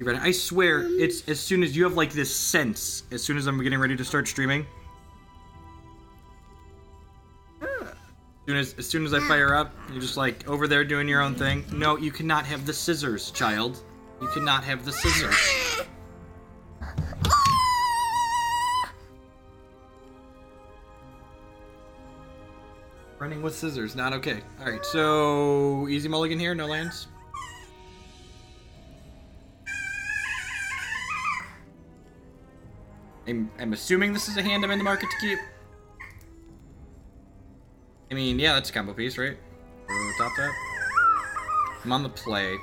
I swear, it's as soon as you have like this sense, as soon as I'm getting ready to start streaming. As soon as I fire up, you're just like over there doing your own thing. No, you cannot have the scissors, child. You cannot have the scissors. Running with scissors, not okay. Alright, so easy mulligan here, no lands. I'm assuming this is a hand I'm in the market to keep. I mean, yeah, that's a combo piece, right? Top that. I'm on the play.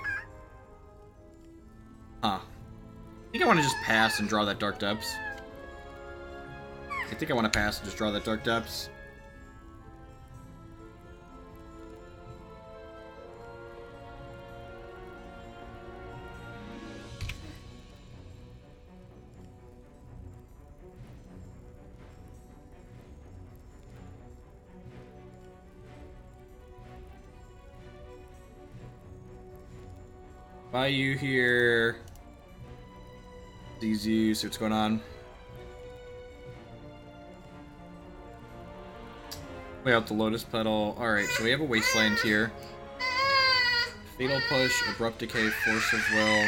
Huh. I think I want to just pass and draw that Dark Depths. I think I want to pass and just draw that Dark Depths. Bayou here. DZ, see what's going on. Way out the Lotus Petal. Alright, so we have a Wasteland here. Fatal Push, Abrupt Decay, Force of Will,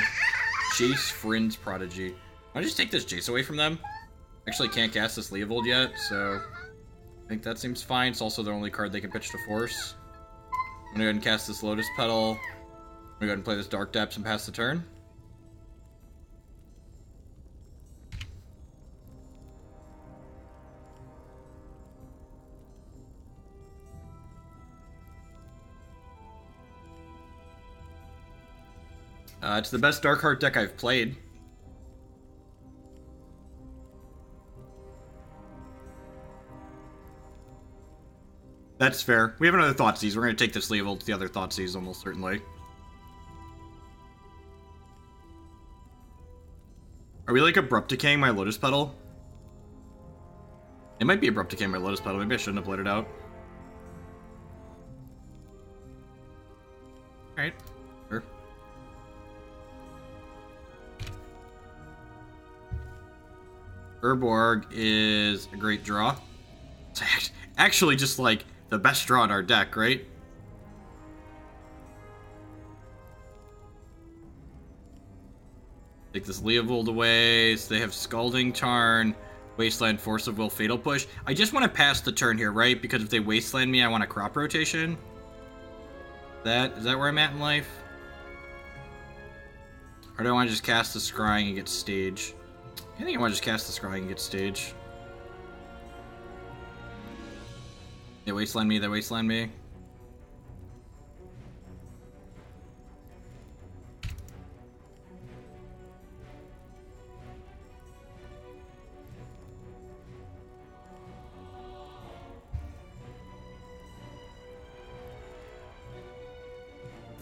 Jace, Friend's Prodigy. I'll just take this Jace away from them. Actually can't cast this Leovold yet, so I think that seems fine. It's also the only card they can pitch to Force. I'm gonna go ahead and cast this Lotus Petal. I'm gonna go ahead and play this Dark Depths and pass the turn. It's the best Dark Heart deck I've played. That's fair. We have another Thoughtseize. We're gonna take this Leovold to the other Thoughtseize almost certainly. Are we like Abrupt Decaying my Lotus Petal? It might be Abrupt Decaying my Lotus Petal. Maybe I shouldn't have let it out. Alright. Sure. Urborg is a great draw. It's actually just like the best draw in our deck, right? Take this Leovold away, so they have Scalding Tarn, Wasteland, Force of Will, Fatal Push. I just want to pass the turn here, right? Because if they Wasteland me, I want a crop rotation. Is that where I'm at in life? Or do I want to just cast the Scrying and get Stage? I think I want to just cast the Scrying and get Stage. They Wasteland me, they Wasteland me.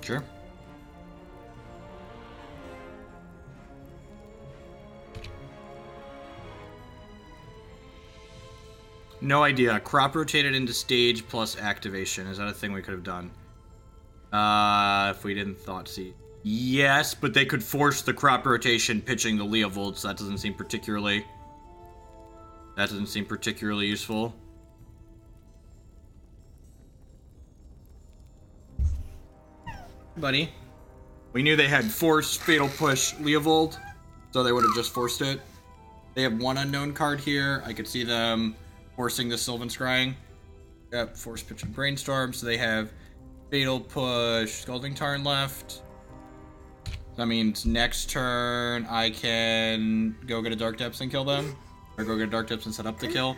Sure. No idea. Crop rotated into Stage plus activation. Is that a thing we could have done? If we didn't Thoughtseize. Yes, but they could force the crop rotation pitching the Leovold, so that doesn't seem particularly... That doesn't seem particularly useful. Buddy. We knew they had Force, Fatal Push, Leovold, so they would have just forced it. They have one unknown card here. I could see them forcing the Sylvan Scrying. Yep, Force, Pitch, and Brainstorm, so they have Fatal Push, Scalding Tarn left. That means next turn I can go get a Dark Depths and kill them. Or go get a Dark Depths and set up the kill.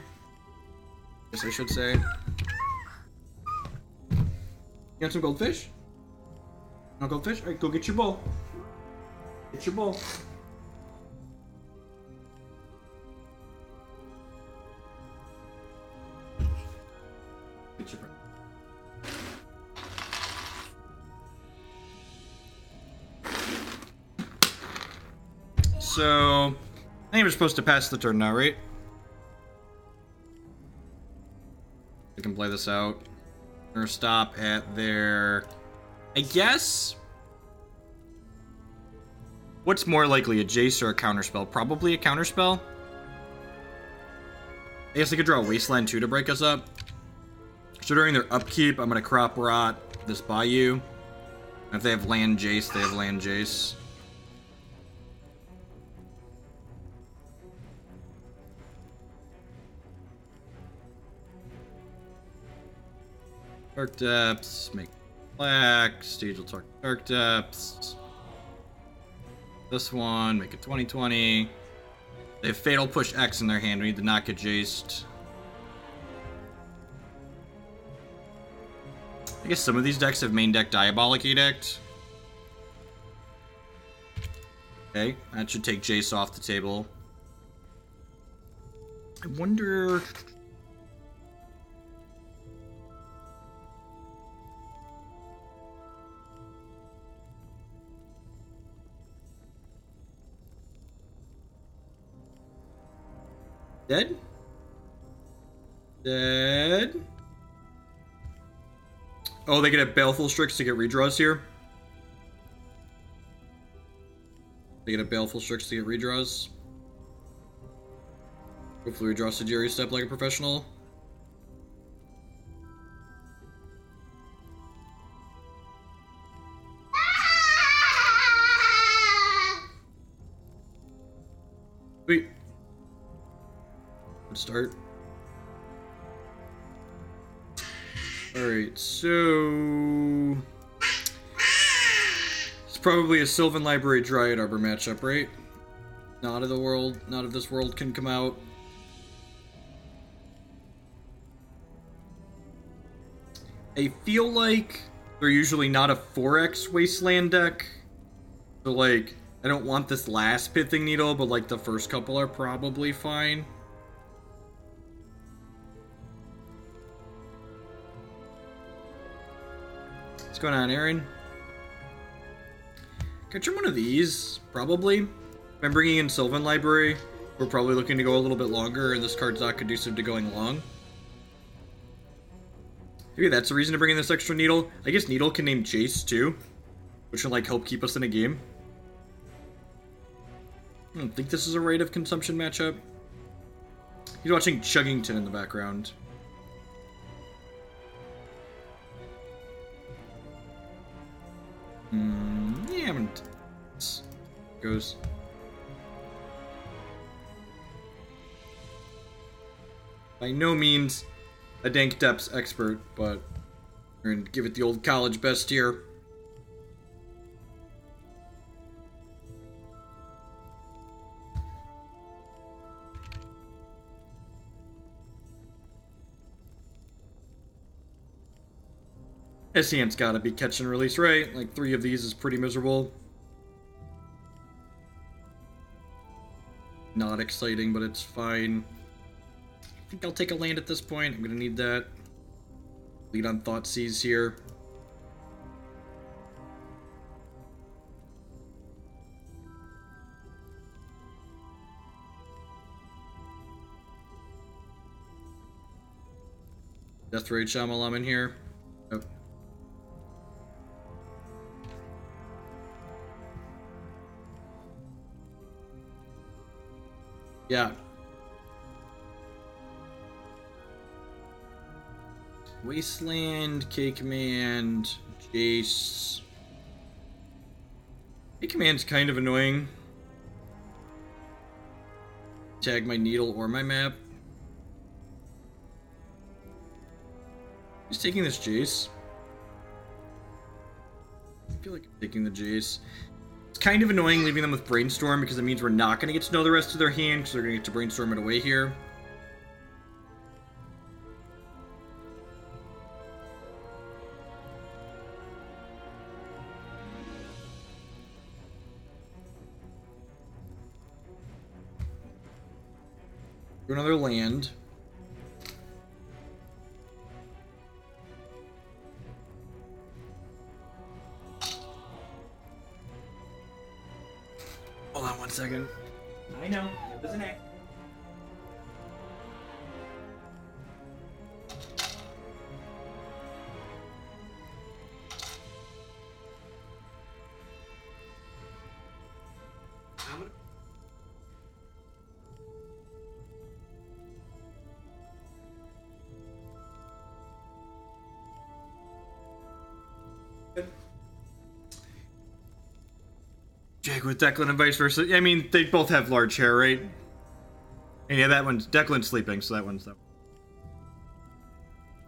Guess I should say. You got some goldfish? No goldfish? Alright, go get your bowl. Get your bowl. Get your bowl. So, I think we're supposed to pass the turn now, right? We can play this out. We're gonna stop at their... I guess... What's more likely, a Jace or a counterspell? Probably a counterspell. I guess I could draw a Wasteland too to break us up. So during their upkeep, I'm going to Crop Rot this Bayou. And if they have land Jace, they have land Jace. Dark Depths, make black, Stage will target Dark Depths. This one, make it 20/20. They have Fatal Push X in their hand, we need to not get Jaced. I guess some of these decks have main deck Diabolic Edict. Okay, that should take Jace off the table. I wonder... Dead? Dead? Oh, they get a Baleful Strix to get redraws here? They get a Baleful Strix to get redraws? Hopefully we draw Sejiri Steppe like a professional. Sweet. Good start. Alright, so... It's probably a Sylvan Library Dryad Arbor matchup, right? Not of the world, not of this world can come out. I feel like they're usually not a 4x Wasteland deck. So, like, I don't want this last Pithing Needle, but, like, the first couple are probably fine. What's going on, Aaron? Can I trim one of these? Probably. If I'm bringing in Sylvan Library, we're probably looking to go a little bit longer, and this card's not conducive to going long. Maybe that's the reason to bring in this extra Needle. I guess Needle can name Jace, too, which will, like, help keep us in a game. I don't think this is a Rite of Consumption matchup. He's watching Chuggington in the background. Yeah, I'm gonna... Goes. By no means a Dank Depths expert, but we're gonna give it the old college best here. Essence gotta be catch and release right. Like 3 of these is pretty miserable. Not exciting, but it's fine. I think I'll take a land at this point. I'm gonna need that. Lead on Thoughtseize here. Death Ray Shyamalan in here. Yep. Yeah. Wasteland, K-Command, Jace. K-Command's kind of annoying. Tag my Needle or my map. Who's taking this Jace? I feel like I'm taking the Jace. It's kind of annoying leaving them with Brainstorm because it means we're not going to get to know the rest of their hand because they're going to get to Brainstorm it away here. Do another land. Hold on 1 second. I know, it was an act. Jake with Declan and vice versa. I mean, they both have large hair, right? And yeah, that one's Declan's sleeping, so that one's that.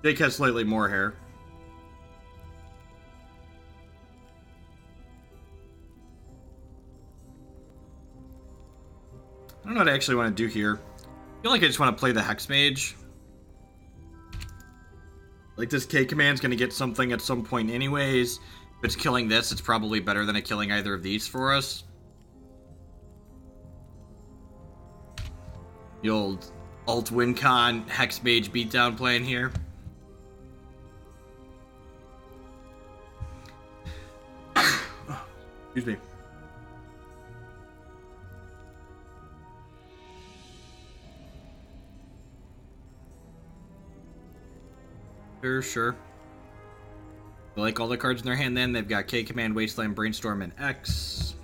Jake has slightly more hair. I don't know what I actually want to do here. I feel like I just want to play the Hexmage. Like, this K command's going to get something at some point anyways. If it's killing this, it's probably better than it killing either of these for us. The old alt WinCon Hexmage beatdown plan here. Excuse me. Sure. They like all the cards in their hand then. They've got K Command, Wasteland, Brainstorm, and X.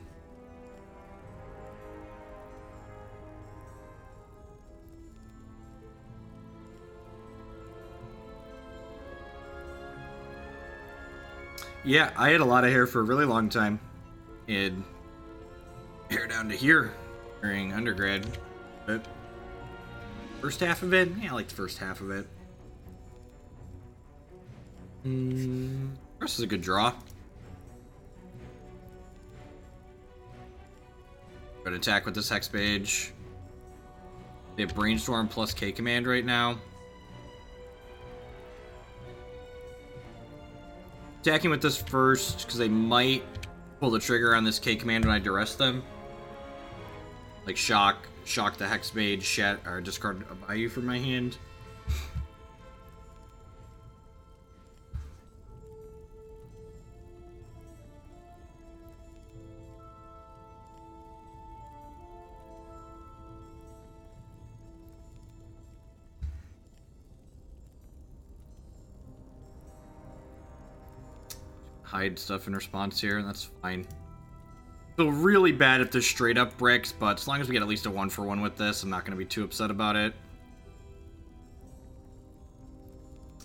Yeah, I had a lot of hair for a really long time. And hair down to here during undergrad. But first half of it? Yeah, I like the first half of it. This is a good draw. Good attack with this Hexmage. They have Brainstorm plus K Command right now. Attacking with this first, because they might pull the trigger on this K Command when I Duress them. Like shock the Hexmage, or discard a Bayou from my hand. Hide stuff in response here, and that's fine. Feel really bad if there's straight up bricks, but as long as we get at least a 1-for-1 with this, I'm not going to be too upset about it.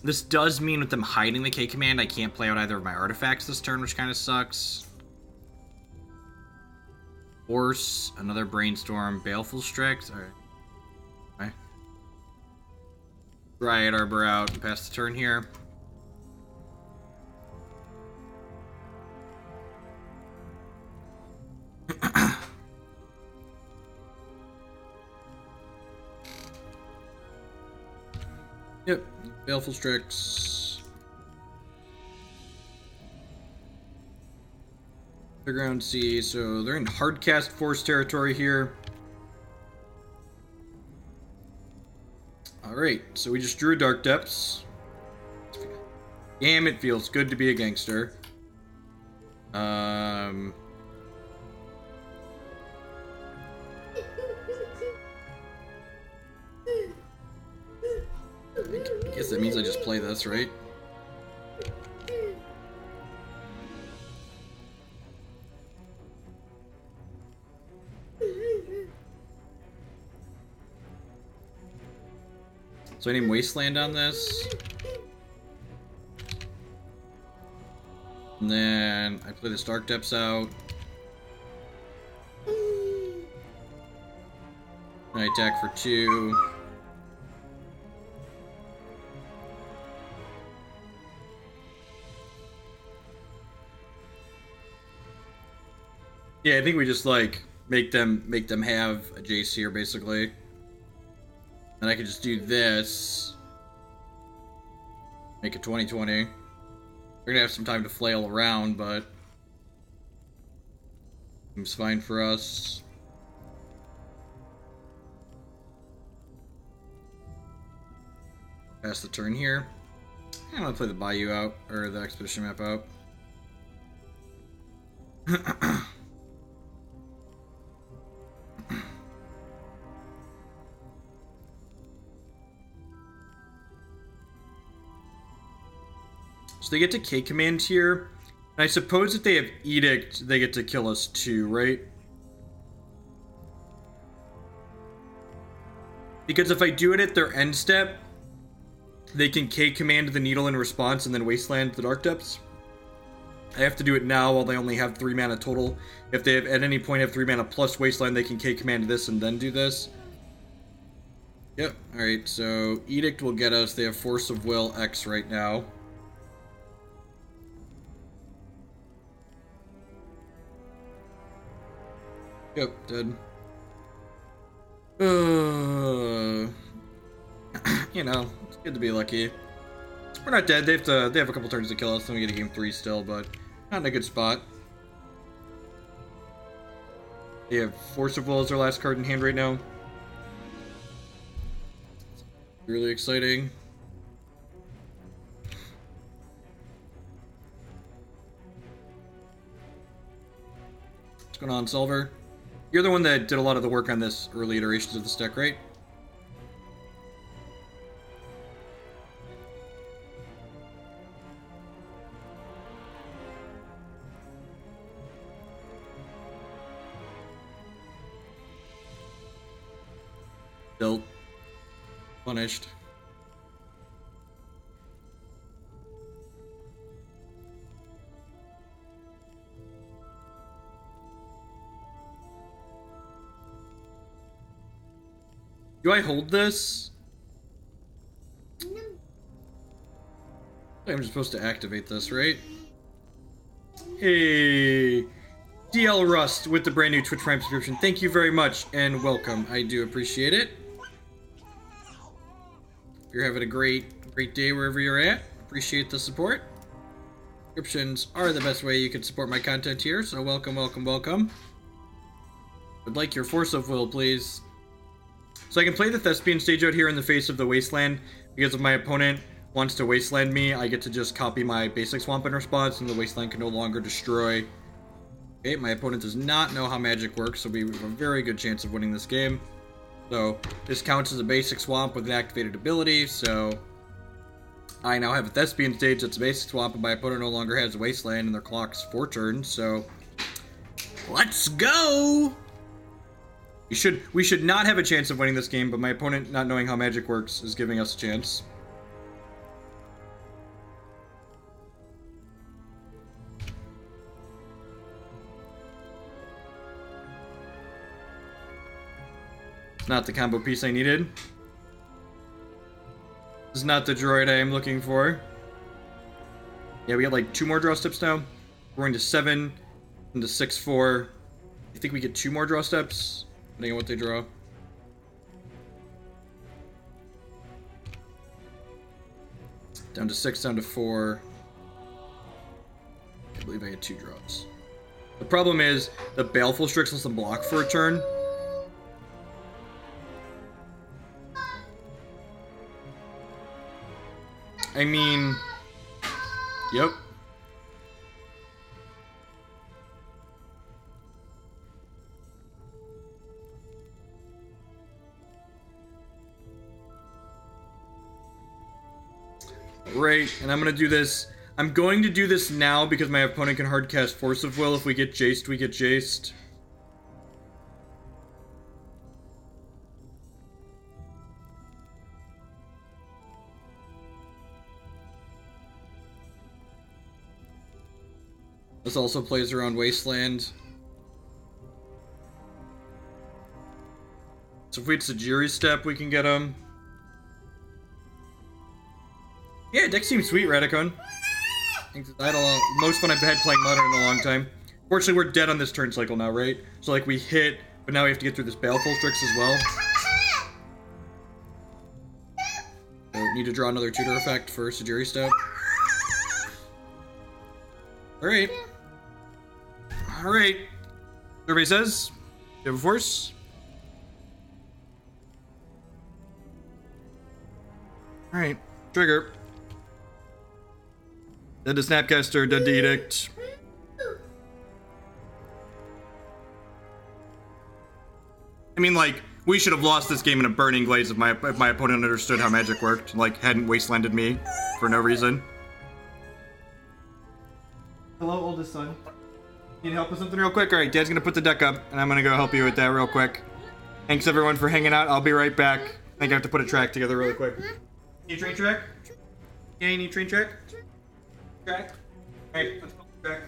This does mean with them hiding the K command, I can't play out either of my artifacts this turn, which kind of sucks. Force, another Brainstorm, Baleful Strix. Alright. Okay. Dryad Arbor out and pass the turn here. Yep, Baleful Strix. Underground Sea, so they're in hardcast force territory here. Alright, so we just drew a Dark Depths. Damn, it feels good to be a gangster. I guess that means I just play this, right? So I name Wasteland on this. And then I play this Dark Depths out. And I attack for 2. Yeah, I think we just like make them have a Jace here basically. And I could just do this. Make it 20/20. We're gonna have some time to flail around, but seems fine for us. Pass the turn here. I'm gonna play the Bayou out, or the Expedition map out. So they get to K command here. And I suppose if they have Edict, they get to kill us too, right? Because if I do it at their end step, they can K command the Needle in response and then Wasteland the Dark Depths. I have to do it now while they only have 3 mana total. If they have, at any point have 3 mana plus Wasteland, they can K-command this and then do this. Yep, alright, so Edict will get us. They have Force of Will X right now. Yep, dead. You know, it's good to be lucky. We're not dead. They have a couple turns to kill us, then we get a game 3 still, but not in a good spot. They have Force of Will as their last card in hand right now. Really exciting. What's going on, Silver? You're the one that did a lot of the work on this early iterations of this deck, right? Built. Punished. Do I hold this? I'm just supposed to activate this, right? Hey, DL Rust with the brand new Twitch Prime subscription. Thank you very much and welcome. I do appreciate it. You're having a great day wherever you're at. Appreciate the support. Subscriptions are the best way you can support my content here, so welcome, welcome, welcome. Would like your Force of Will, please. So I can play the Thespian stage out here in the face of the Wasteland, because if my opponent wants to Wasteland me, I get to just copy my basic swamp in response, and the Wasteland can no longer destroy. Okay, my opponent does not know how magic works, so we have a very good chance of winning this game. So, this counts as a basic swamp with an activated ability, so I now have a Thespian stage that's a basic swamp, and my opponent no longer has a Wasteland, and their clock's 4 turns, so let's go! We should not have a chance of winning this game, but my opponent not knowing how magic works is giving us a chance. Not the combo piece I needed. This is not the droid I am looking for. Yeah, we got like 2 more draw steps now. We're into 7, into 6-4. I think we get 2 more draw steps, depending on what they draw. Down to 6, down to 4. I believe I had 2 draws. The problem is, the Baleful Strix lets them block for a turn. I mean, yep. Right, and I'm gonna do this. I'm going to do this now because my opponent can hardcast Force of Will. If we get Jaced, we get Jaced. This also plays around Wasteland. So if we hit Sejiri Steppe, we can get him. Yeah, deck seems sweet, Radicon. I think I had a most fun I've had playing Modern in a long time. Fortunately, we're dead on this turn cycle now, right? So like we hit, but now we have to get through this Baleful Strix as well. So need to draw another tutor effect for Sejiri Steppe. Alright. Alright. Everybody says, you have a force? Alright. Trigger. Dead to Snapcaster, dead to Edict. I mean, like, we should have lost this game in a burning glaze if my opponent understood how magic worked. Like, hadn't wastelanded me for no reason. Hello, oldest son. Need help with something real quick? Alright, Dad's gonna put the deck up, and I'm gonna go help you with that real quick. Thanks everyone for hanging out. I'll be right back. I think I have to put a track together really quick. Need train track? Yeah, you need train track? Track? Alright, let's put the track.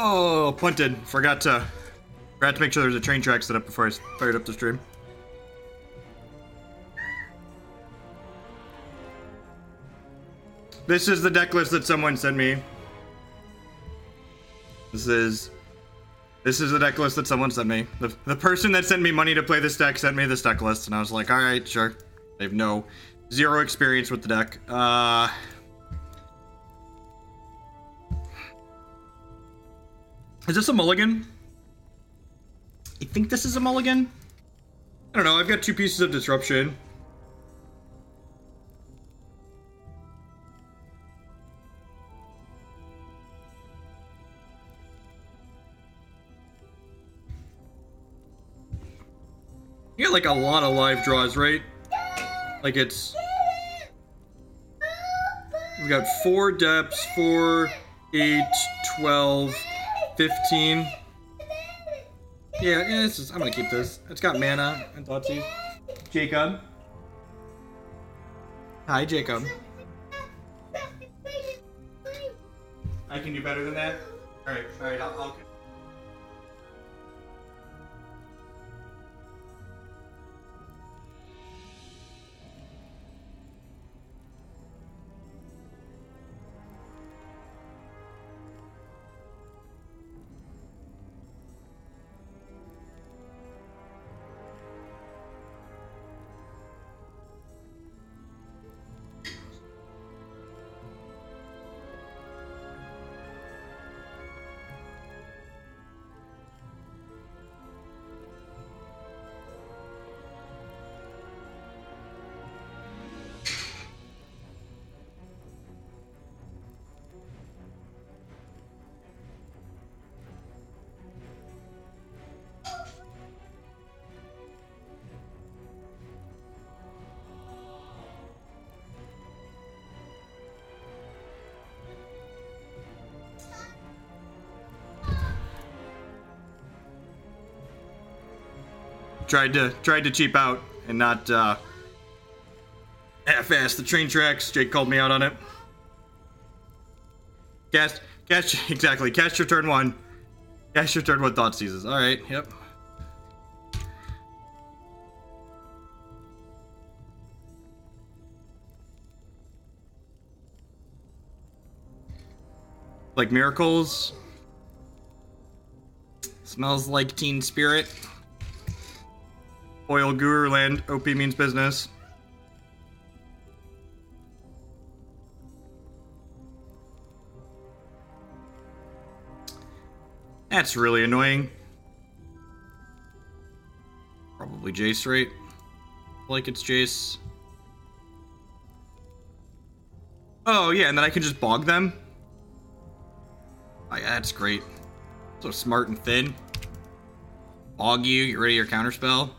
Oh, punted. Forgot to make sure there's a train track set up before I fired up the stream. This is the deck list that someone sent me. This is the deck list that someone sent me. The person that sent me money to play this deck sent me this deck list, and I was like, all right, sure. They have zero experience with the deck. Is this a mulligan? I think this is a mulligan. I don't know. I've got 2 pieces of disruption. You get like a lot of live draws, right? Like it's... We've got 4 depths, 4, 8, 12, 15. Yeah, I'm gonna keep this. It's got mana and Thoughtseize. Jacob. Hi, Jacob. I can do better than that? Alright, I'll... Tried to cheap out and not half-ass the train tracks. Jake called me out on it. Cast exactly. Cast your turn 1. Cast your turn 1 Thoughtseizes. All right. Yep. Like miracles. Smells like Teen Spirit. Oil Guru Land, OP means business. That's really annoying. Probably Jace, right? Like it's Jace. Oh yeah, and then I can just bog them? Oh yeah, that's great. So smart and thin. Bog you, get rid of your counterspell.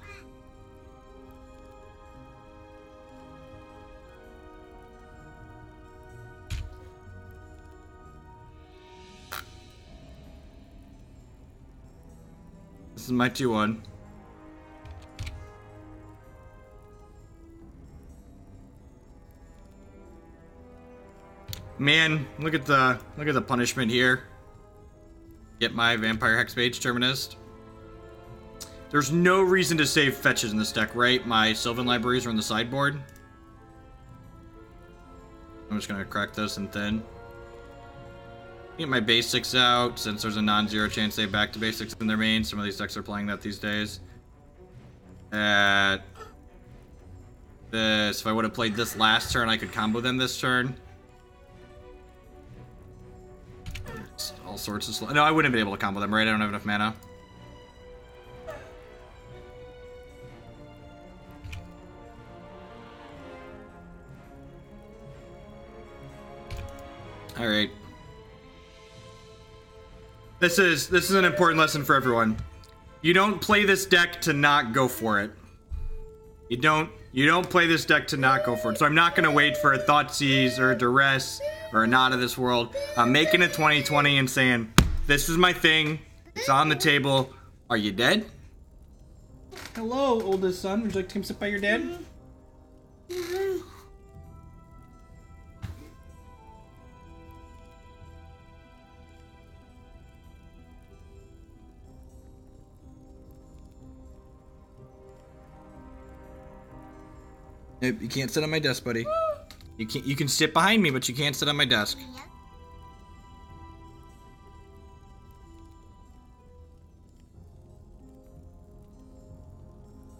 This is my 2-1. Man, look at the punishment here. Get my Vampire Hexmage Terminist. There's no reason to save fetches in this deck, right? My Sylvan Libraries are on the sideboard. I'm just gonna crack this and thin. Get my basics out, since there's a non-zero chance they back to basics in their main. Some of these decks are playing that these days. At this, if I would have played this last turn, I could combo them this turn. It's all sorts of slow. No, I wouldn't have been able to combo them, right? I don't have enough mana. All right. This is an important lesson for everyone. You don't play this deck to not go for it. You don't play this deck to not go for it. So I'm not gonna wait for a Thoughtseize or a Duress or a Not of This World. I'm making a 2020 and saying, this is my thing. It's on the table. Are you dead? Hello, oldest son. Would you like to come sit by your dad? Nope, you can't sit on my desk, buddy. You can sit behind me, but you can't sit on my desk.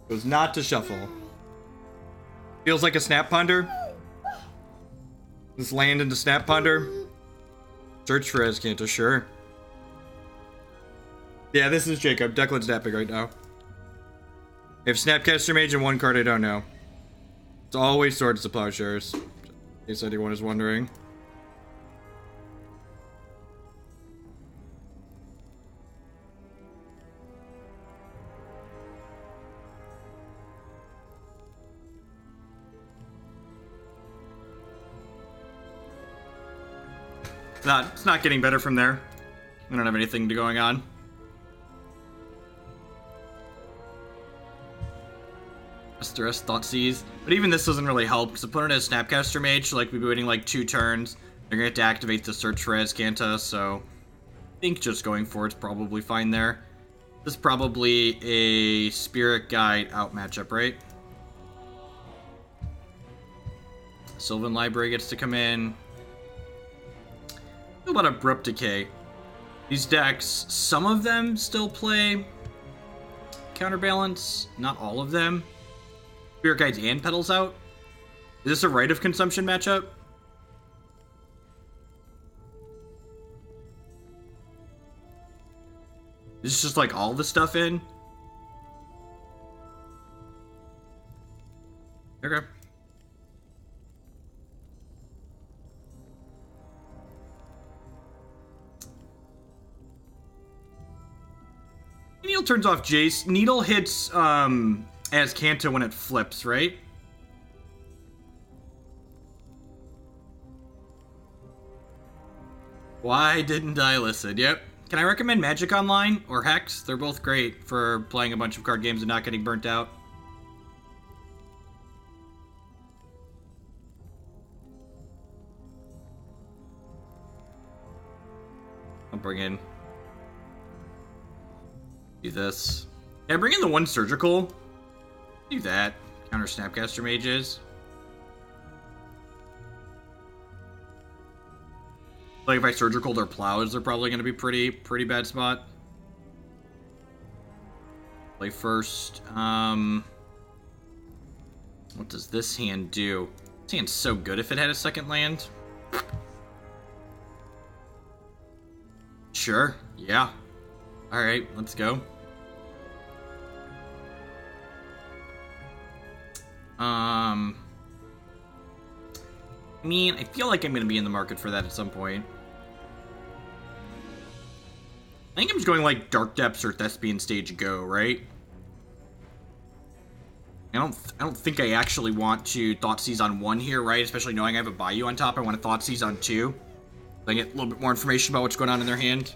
Goes not to shuffle. Feels like a snap ponder. This land into snap ponder. Search for Azcanta, sure. Yeah, this is Jacob. Declan's napping right now. I have Snapcaster Mage and one card I don't know. It's always Swords to Plowshares. In case anyone is wondering. It's not getting better from there. I don't have anything going on. Duress, Thoughtseize. But even this doesn't really help, because opponent has Snapcaster Mage, so like we'd be waiting like 2 turns. They're gonna have to activate the search for Azcanta, so I think just going for it's probably fine there. This is probably a Spirit Guide out matchup, right? Sylvan Library gets to come in. What about Abrupt Decay? These decks, some of them still play Counterbalance, not all of them. Spirit Guides and Petals out. Is this a Rite of Consumption matchup? Is this just like all the stuff in? Okay. Needle turns off Jace. Needle hits Azcanta when it flips, right? Why didn't I listen? Yep. Can I recommend Magic Online or Hex? They're both great for playing a bunch of card games and not getting burnt out. I'll bring in... do this. Can I bring in the one surgical? Do that. Counter Snapcaster Mages. Like if I surgical their plows, they're probably going to be pretty bad spot. Play first. What does this hand do? This hand's so good if it had a second land. Sure. Yeah. All right. Let's go. I mean, I feel like I'm going to be in the market for that at some point. I think I'm just going like Dark Depths or Thespian Stage Go, right? I don't think I actually want to Thoughtseize on 1 here, right? Especially knowing I have a Bayou on top, I want to Thoughtseize on 2. So I get a little bit more information about what's going on in their hand.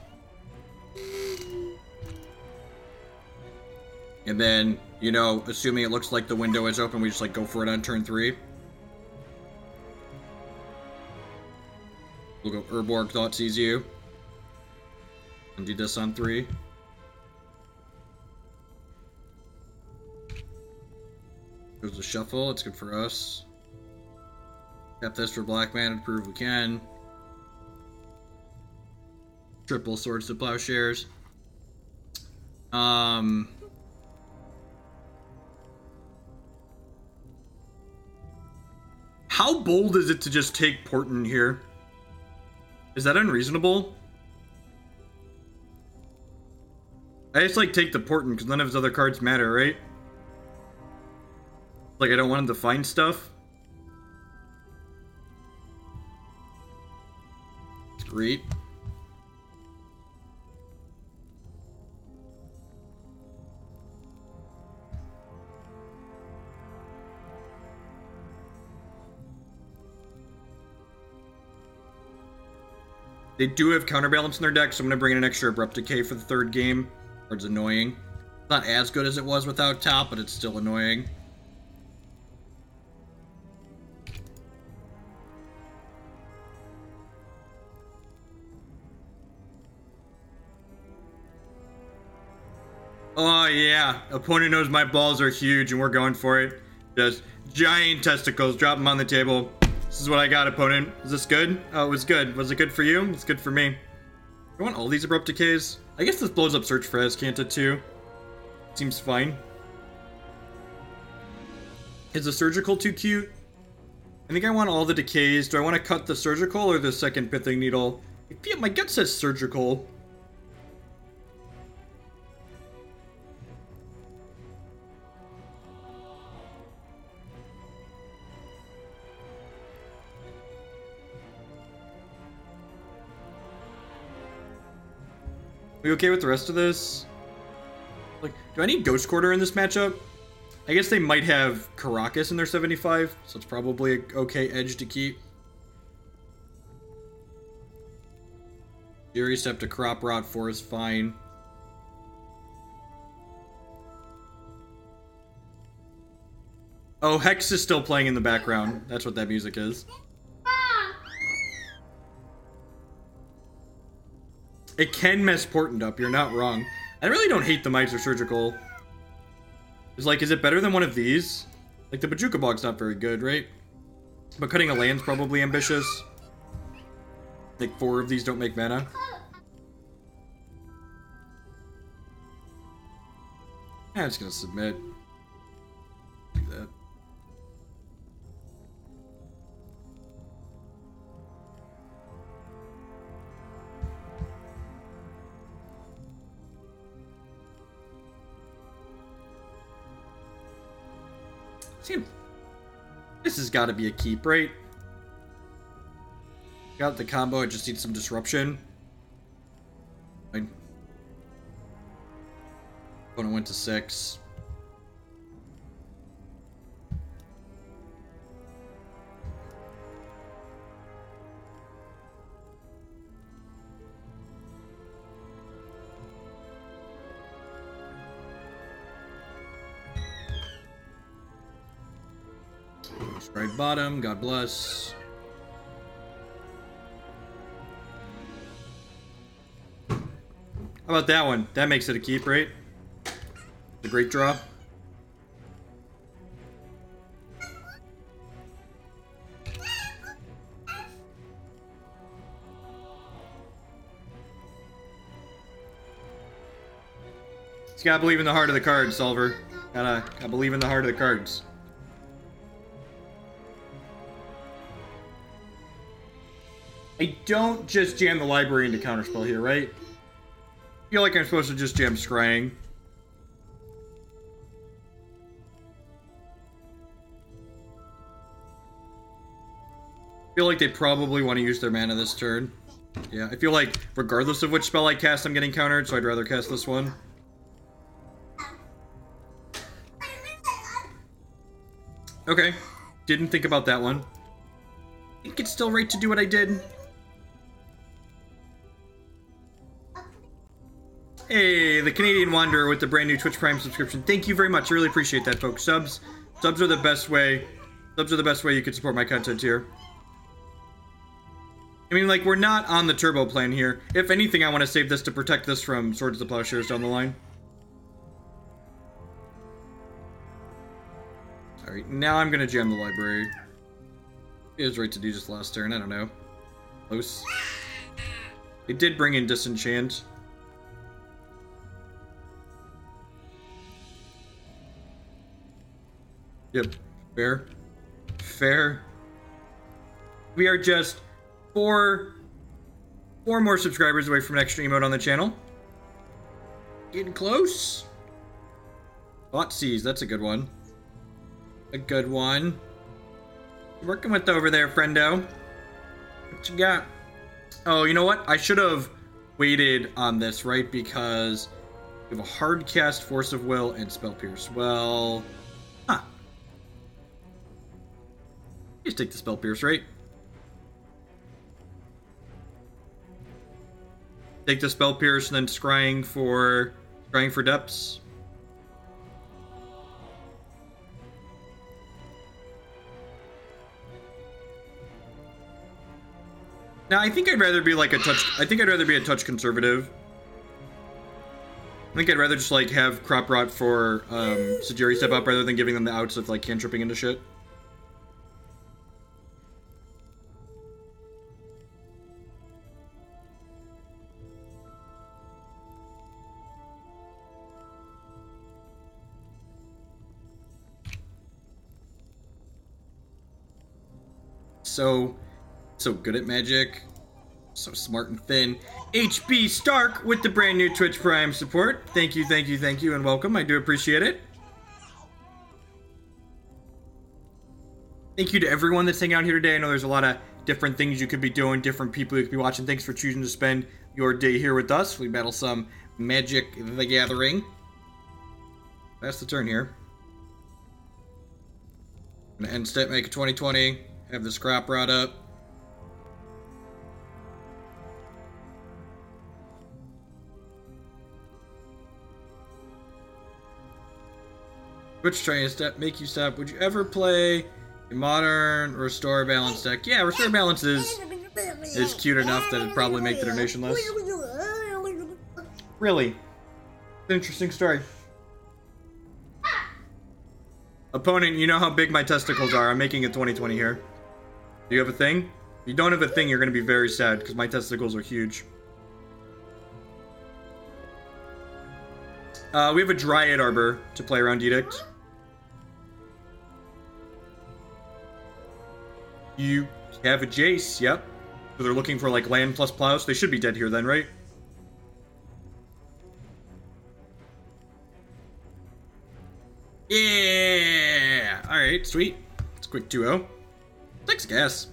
And then, you know, assuming it looks like the window is open, we just like go for it on turn 3. We'll go Urborg, Thoughtseize you. And do this on 3. Goes the shuffle, it's good for us. Got this for black mana to prove we can. Triple Swords to Plowshares. How bold is it to just take Portent here? Is that unreasonable? I just like take the Portent because none of his other cards matter, right? Like I don't want him to find stuff. It's great. They do have Counterbalance in their deck, so I'm going to bring in an extra Abrupt Decay for the 3rd game. It's annoying. It's not as good as it was without top, but it's still annoying. Oh yeah, opponent knows my balls are huge and we're going for it. Giant testicles. Drop them on the table. This is what I got, opponent. Is this good? Oh, it was good. Was it good for you? It's good for me. I want all these Abrupt Decays. I guess this blows up Search for Azcanta too. Seems fine. Is the Surgical too cute? I think I want all the Decays. Do I want to cut the Surgical or the second Pithing Needle? My gut says Surgical. We okay with the rest of this? Like, do I need Ghost Quarter in this matchup? I guess they might have Karakas in their 75, so it's probably an okay edge to keep. Sejiri Steppe to Crop Rot 4 is fine. Oh, Hex is still playing in the background. That's what that music is. It can mess Portent up, you're not wrong. I really don't hate the Mites or Surgical. It's like, is it better than one of these? Like, the Bojuka Bog's not very good, right? But cutting a land's probably ambitious. Like, 4 of these don't make mana. I'm just gonna submit. Like that. This has got to be a keep, right? Got the combo, I just need some disruption. Fine. Opponent went to 6. Right bottom, God bless. How about that one? That makes it a keep, right? The great draw. Just gotta believe in the heart of the cards, Solver. Gotta believe in the heart of the cards. I don't just jam the library into counterspell here, right? I feel like I'm supposed to just jam Scrying. I feel like they probably want to use their mana this turn. Yeah, I feel like regardless of which spell I cast, I'm getting countered, so I'd rather cast this one. Okay, didn't think about that one. I think it's still right to do what I did. Hey, the Canadian Wanderer with the brand new Twitch Prime subscription. Thank you very much. I really appreciate that, folks. Subs are the best way. Subs are the best way you could support my content here. I mean, like, we're not on the turbo plan here. If anything, I want to save this to protect this from Swords of Plowshares down the line. Alright, now I'm gonna jam the library. It was right to do this last turn, I don't know. Close. They did bring in Disenchant. Yep, fair. Fair. We are just four more subscribers away from an extra emote on the channel. Getting close. Thoughtseize, that's a good one. A good one. Working with over there, friendo. What you got? Oh, you know what? I should have waited on this, right? Because we have a hard cast, Force of Will, and Spell Pierce. Well, huh. Just take the Spell Pierce, right? Take the Spell Pierce and then scrying for depths. Now, I think I'd rather be like a touch. I think I'd rather be a touch conservative. I think I'd rather just like have Crop Rot for Sejiri Step Up rather than giving them the outs of like cantripping into shit. so good at Magic. So smart and thin. HB Stark with the brand new Twitch Prime support. Thank you, thank you, thank you, and welcome. I do appreciate it. Thank you to everyone that's hanging out here today. I know there's a lot of different things you could be doing, different people you could be watching. Thanks for choosing to spend your day here with us. We battle some Magic the Gathering. That's the turn here. Gonna end step, make a 20/20. Have the scrap rod up. Which trying to step, make you stop. Would you ever play a modern Restore Balance deck? Yeah, Restore Balance is cute enough that it'd probably make the donation list. Really? It's an interesting story. Opponent, you know how big my testicles are. I'm making a 20/20 here. Do you have a thing? If you don't have a thing, you're going to be very sad, because my testicles are huge. We have a Dryad Arbor to play around Edict. You have a Jace, yep. So they're looking for, like, land plus plows. They should be dead here then, right? Yeah! Alright, sweet. It's a quick 2-0. Thanks, gas.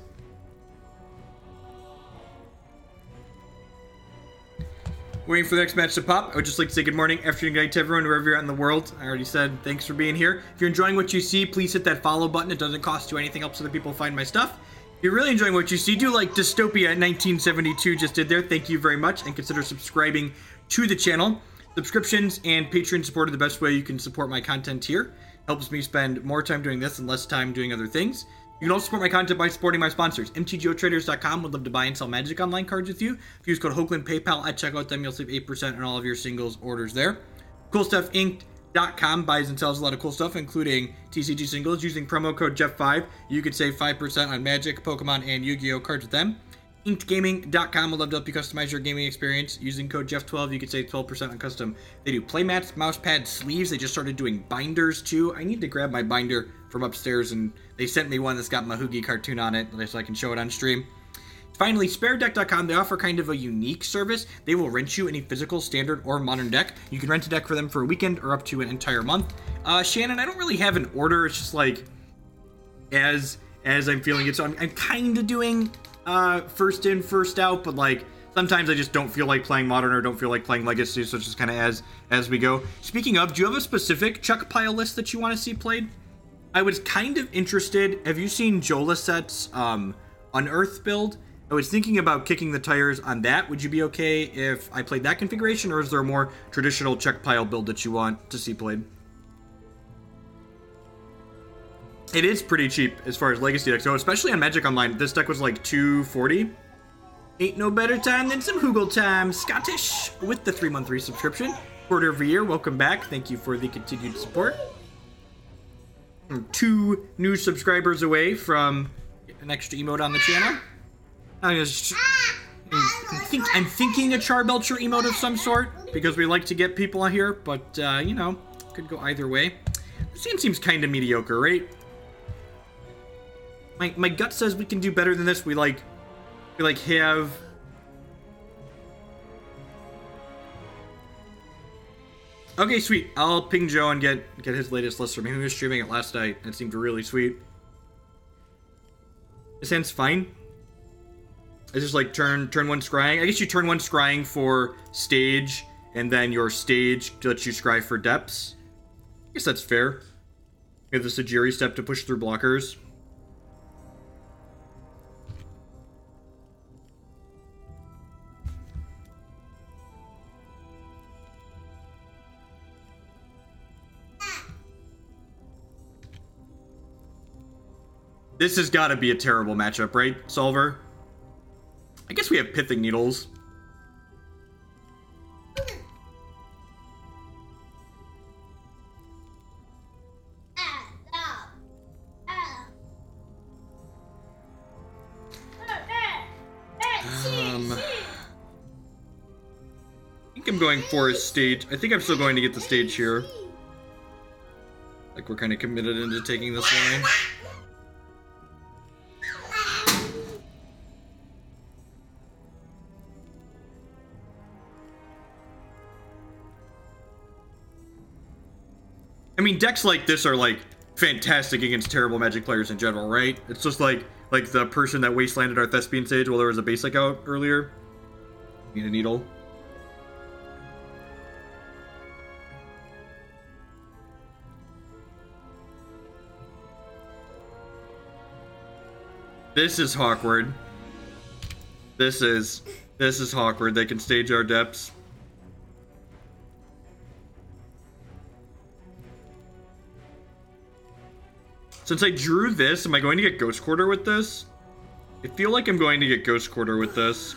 Waiting for the next match to pop. I would just like to say good morning, afternoon, good night to everyone, wherever you're at in the world. I already said thanks for being here. If you're enjoying what you see, please hit that follow button. It doesn't cost you anything, helps other people find my stuff. If you're really enjoying what you see, do like Dystopia 1972 just did there. Thank you very much, and consider subscribing to the channel. Subscriptions and Patreon support are the best way you can support my content here. Helps me spend more time doing this and less time doing other things. You can also support my content by supporting my sponsors. MTGOtraders.com would love to buy and sell Magic Online cards with you. If you use code Hoagland PayPal at checkout, then you'll save 8% on all of your singles orders there. CoolStuffInc.com buys and sells a lot of cool stuff, including TCG singles. Using promo code Jeff5, you could save 5% on Magic, Pokemon, and Yu-Gi-Oh cards with them. InkedGaming.com would love to help you customize your gaming experience. Using code Jeff12, you can save 12% on custom. They do playmats, mouse pads, sleeves. They just started doing binders too. I need to grab my binder from upstairs, and they sent me one that's got Mahugi cartoon on it so I can show it on stream. Finally, SpareDeck.com, they offer kind of a unique service. They will rent you any physical, standard, or modern deck. You can rent a deck for them for a weekend or up to an entire month. Shannon, I don't really have an order. It's just like as I'm feeling it. So I'm kind of doing first in, first out, but like sometimes I just don't feel like playing modern or don't feel like playing legacy, so it's just kind of as we go. Speaking of, do you have a specific Chuck pile list that you want to see played? I was kind of interested. Have you seen Jolaset's Unearth build? I was thinking about kicking the tires on that. Would you be okay if I played that configuration, or is there a more traditional Chuck pile build that you want to see played? It is pretty cheap as far as legacy decks go, especially on Magic Online. This deck was like $240. Ain't no better time than some Hoogle time. Scottish with the 3-month resubscription. Quarter of a year. Welcome back. Thank you for the continued support. I'm 2 new subscribers away from an extra emote on the channel. I'm thinking a Charbelcher emote of some sort, because we like to get people on here, but, you know, could go either way. This game seems kind of mediocre, right? My gut says we can do better than this. We have... Okay, sweet. I'll ping Joe and get his latest list from him. He was streaming it last night. It seemed really sweet. This hand's fine. It's just like turn 1 scrying. I guess you turn 1 scrying for stage, and then your stage lets you scry for depths. I guess that's fair. You have the Sejiri Steppe to push through blockers. This has got to be a terrible matchup, right, Solver? I guess we have Pithing Needles. I think I'm going for a stage. I think I'm still going to get the stage here. Like we're kind of committed into taking this line. I mean, decks like this are, like, fantastic against terrible Magic players in general, right? It's just like the person that wastelanded our Thespian Sage while there was a basic out earlier. Need a needle. This is awkward. This is awkward. They can stage our depths. Since I drew this, am I going to get Ghost Quarter with this? I feel like I'm going to get Ghost Quarter with this.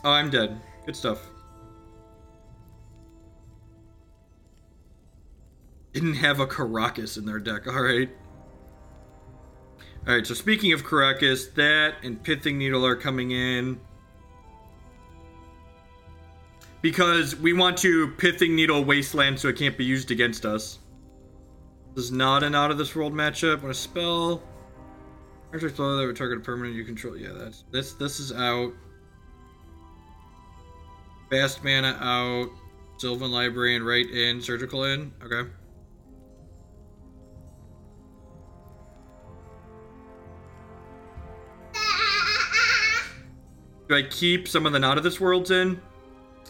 Oh, I'm dead. Good stuff. Didn't have a Karakas in their deck. Alright. Alright, so speaking of Karakas, that and Pithing Needle are coming in. Because we want to Pithing Needle Wasteland so it can't be used against us. This is not an out of this world matchup. When a spell... After spell that would target a permanent you control. Yeah, that's... This is out. Fast mana out, Sylvan Library and right in, surgical in. Okay. Do I keep some of the not of this worlds in?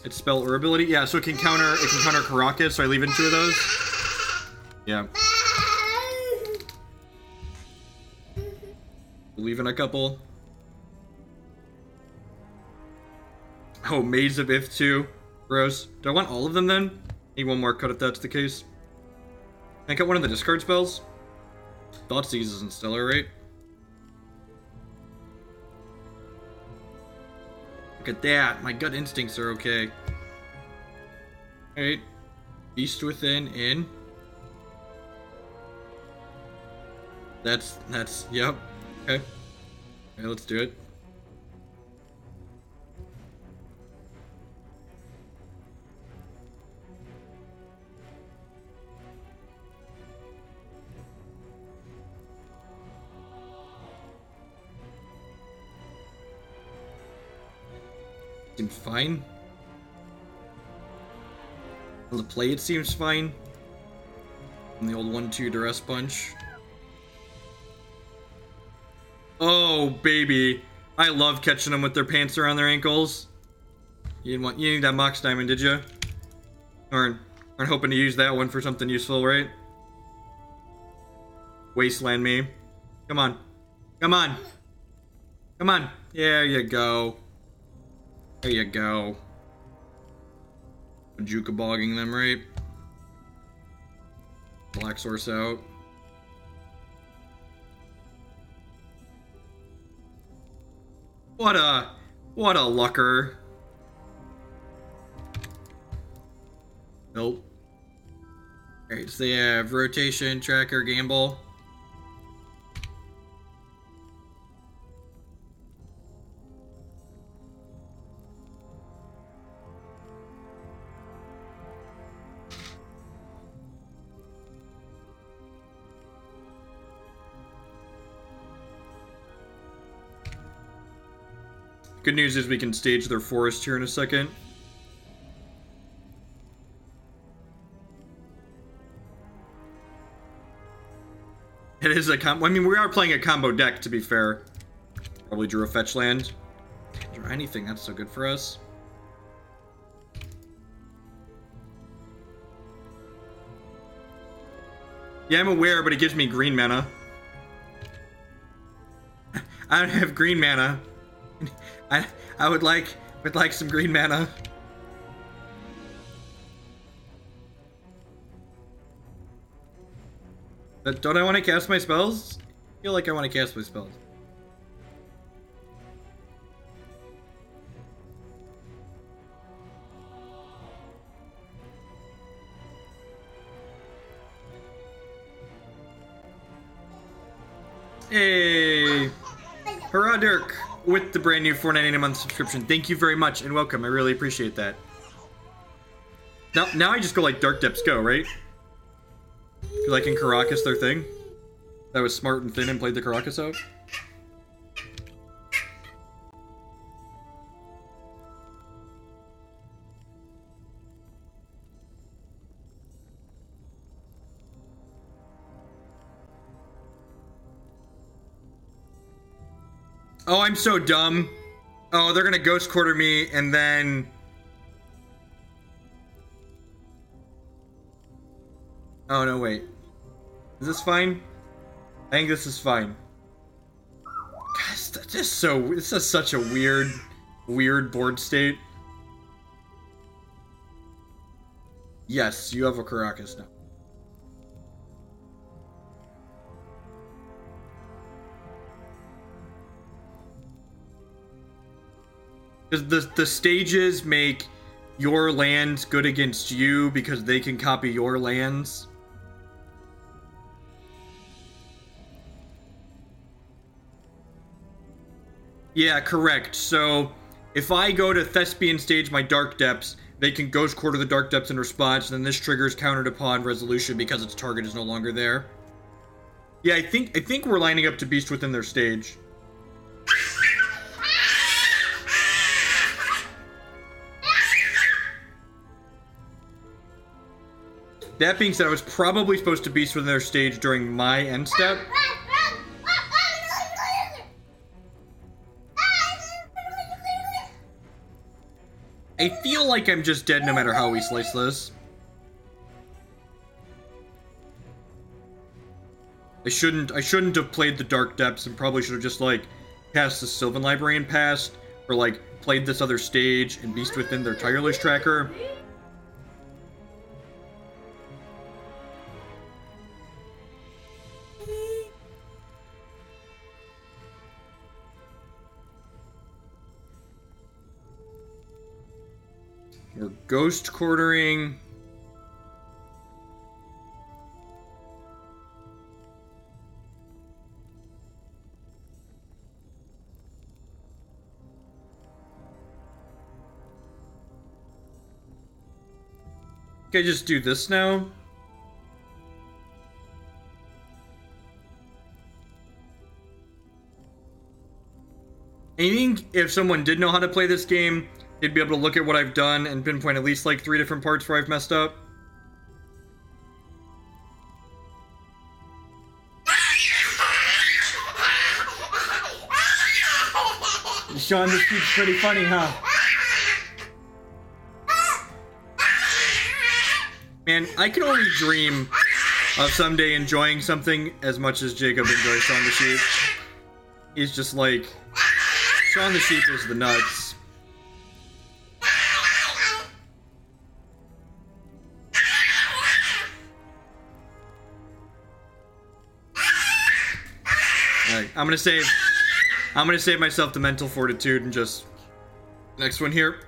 Its spell or ability? Yeah, so it can counter Karakas, so I leave in 2 of those. Yeah. Leave in a couple. Oh, Maze of Ith too. Gross. Do I want all of them then? Need one more cut if that's the case. Can I cut one of the discard spells? Thoughtseize isn't stellar, right? Look at that. My gut instincts are okay. Alright. Beast Within in. That's, yep. Okay. Okay, let's do it. Seems fine. On the play, it seems fine. And the old 1-2 Duress punch. Oh, baby. I love catching them with their pants around their ankles. You need that Mox Diamond, did you? Aren't hoping to use that one for something useful, right? Wasteland me. Come on. Come on. Come on. There you go. There you go. Bojuka Bogging them, right? Black Source out. What a lucker. Nope. Alright, so they have Rotation, Tracker, Gamble. Good news is we can stage their forest here in a second. It is a combo. I mean, we are playing a combo deck, to be fair. Probably drew a fetch land. Can't draw anything, that's so good for us. Yeah, I'm aware, but it gives me green mana. I don't have green mana. I would like some green mana. But don't I want to cast my spells? I feel like I want to cast my spells. Hey! Hurrah, Dirk, with the brand new $4.99 a month subscription. Thank you very much and welcome. I really appreciate that. Now I just go like Dark Depths Go, right? Because I can Karakas their thing. That was smart and thin and played the Karakas out. Oh, I'm so dumb. Oh, they're gonna Ghost Quarter me and then... Oh, no, wait. Is this fine? I think this is fine. Gosh, that's just so... This is such a weird board state. Yes, you have a Karakas now. Because the stages make your lands good against you because they can copy your lands. Yeah, correct. So, if I go to Thespian stage my Dark Depths, they can Ghost Quarter the Dark Depths in response, and then this triggers countered upon resolution because its target is no longer there. Yeah, I think we're lining up to Beast within their stage. That being said, I was probably supposed to Beast within their stage during my end step. I feel like I'm just dead no matter how we slice this. I shouldn't have played the Dark Depths and probably should have just like cast the Sylvan Library and passed, or like played this other stage and Beast within their Tireless Tracker. We're Ghost Quartering. Can I just do this now? I think if someone did know how to play this game, they'd be able to look at what I've done and pinpoint at least like 3 different parts where I've messed up. Sean, this keeps pretty funny, huh? Man, I can only dream of someday enjoying something as much as Jacob enjoys Shaun the Sheep. He's just like, Shaun the Sheep is the nuts. Alright, I'm gonna save myself the mental fortitude and just next one here.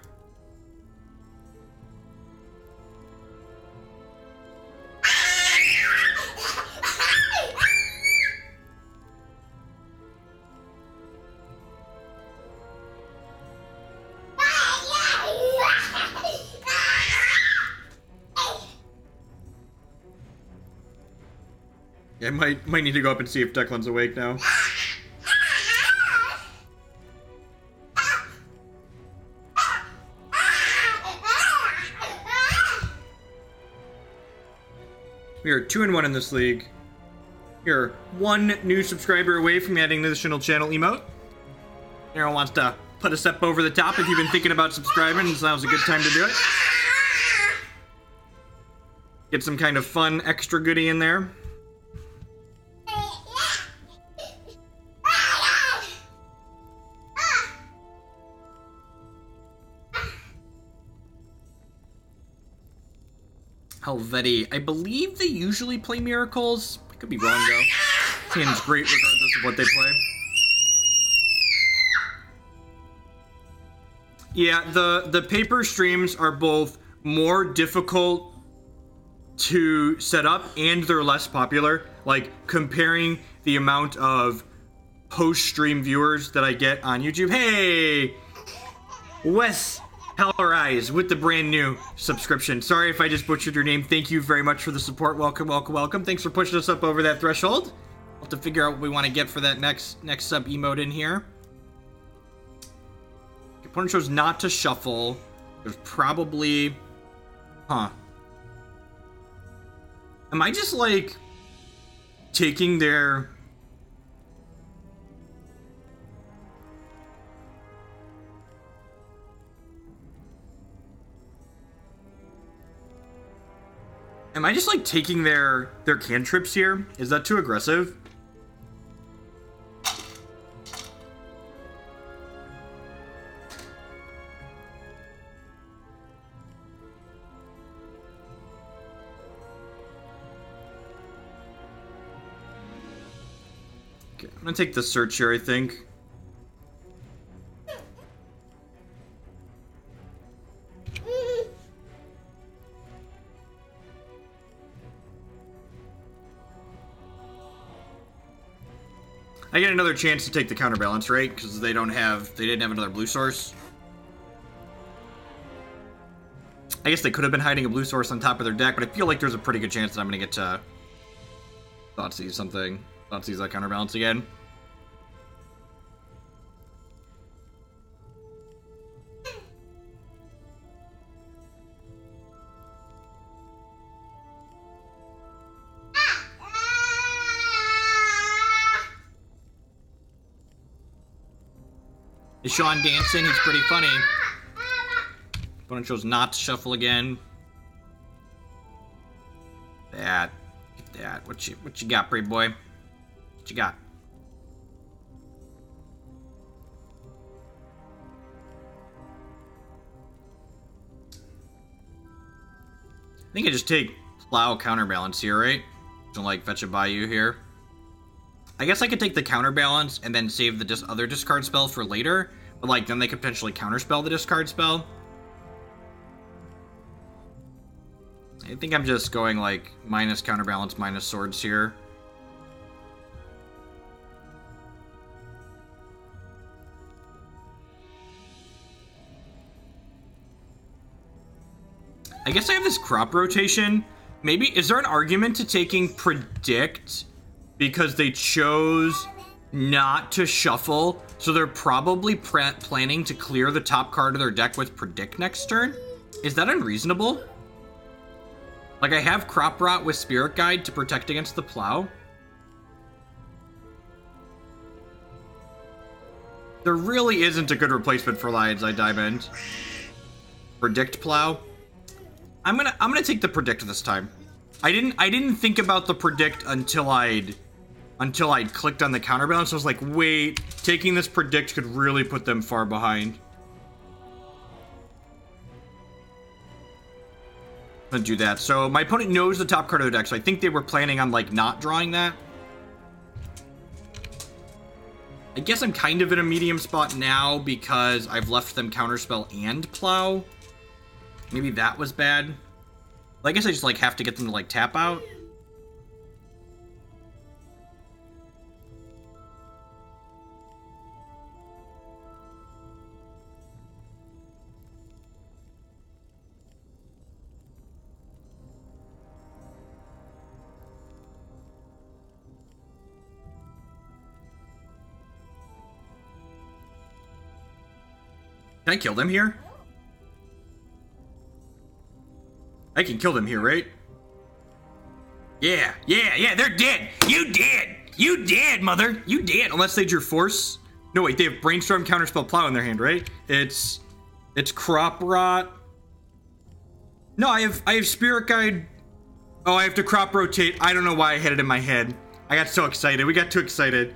I might need to go up and see if Declan's awake now. We are 2-1 in this league. You're 1 new subscriber away from adding the additional channel emote. Anyone wants to put a step over the top if you've been thinking about subscribing, now's a good time to do it. Get some kind of fun extra goodie in there. Helvetii. I believe they usually play Miracles. I could be wrong, though. Seems great regardless of what they play. Yeah, the paper streams are both more difficult to set up and they're less popular. Like, comparing the amount of post-stream viewers that I get on YouTube. Hey! Wes Hellerize with the brand new subscription. Sorry if I just butchered your name. Thank you very much for the support. Welcome, welcome, welcome. Thanks for pushing us up over that threshold. We'll have to figure out what we want to get for that next sub emote in here. The opponent chose not to shuffle. There's probably... Huh. Am I just, like, taking their... Am I just, like, taking their cantrips here? Is that too aggressive? Okay, I'm gonna take the search here, I think. I get another chance to take the counterbalance, right? Because they didn't have another blue source. I guess they could have been hiding a blue source on top of their deck, but I feel like there's a pretty good chance that I'm going to get to Thoughtseize something. Thoughtseize that counterbalance again. Is Sean dancing? He's pretty funny. Opponent chose not to shuffle again. That. What you got, pretty boy? What you got? I think I just take Plow counterbalance here, right? Don't like fetch a Bayou here. I guess I could take the counterbalance and then save the other discard spell for later, but like then they could potentially counterspell the discard spell. I think I'm just going like minus counterbalance, minus swords here. I guess I have this crop rotation. Maybe, is there an argument to taking predict? Because they chose not to shuffle, so they're probably planning to clear the top card of their deck with Predict next turn? Is that unreasonable? Like, I have Crop Rot with Spirit Guide to protect against the Plow. There really isn't a good replacement for Lion's Eye Diamond. Predict Plow. I'm gonna take the Predict this time. I didn't think about the Predict until I'd clicked on the counterbalance. I was like, wait, taking this Predict could really put them far behind. I'm gonna do that. So my opponent knows the top card of their deck, so I think they were planning on like not drawing that. I guess I'm kind of in a medium spot now because I've left them counterspell and Plow. Maybe that was bad. I guess I just like have to get them to like tap out. Can I kill them here? I can kill them here, right? Yeah, they're dead. You dead, mother. You dead. Unless they drew Force. No, wait, they have Brainstorm, Counterspell, Plow in their hand, right? It's Crop Rot. No, I have Spirit Guide. Oh, I have to Crop Rotate. I don't know why I had it in my head. I got so excited. We got too excited.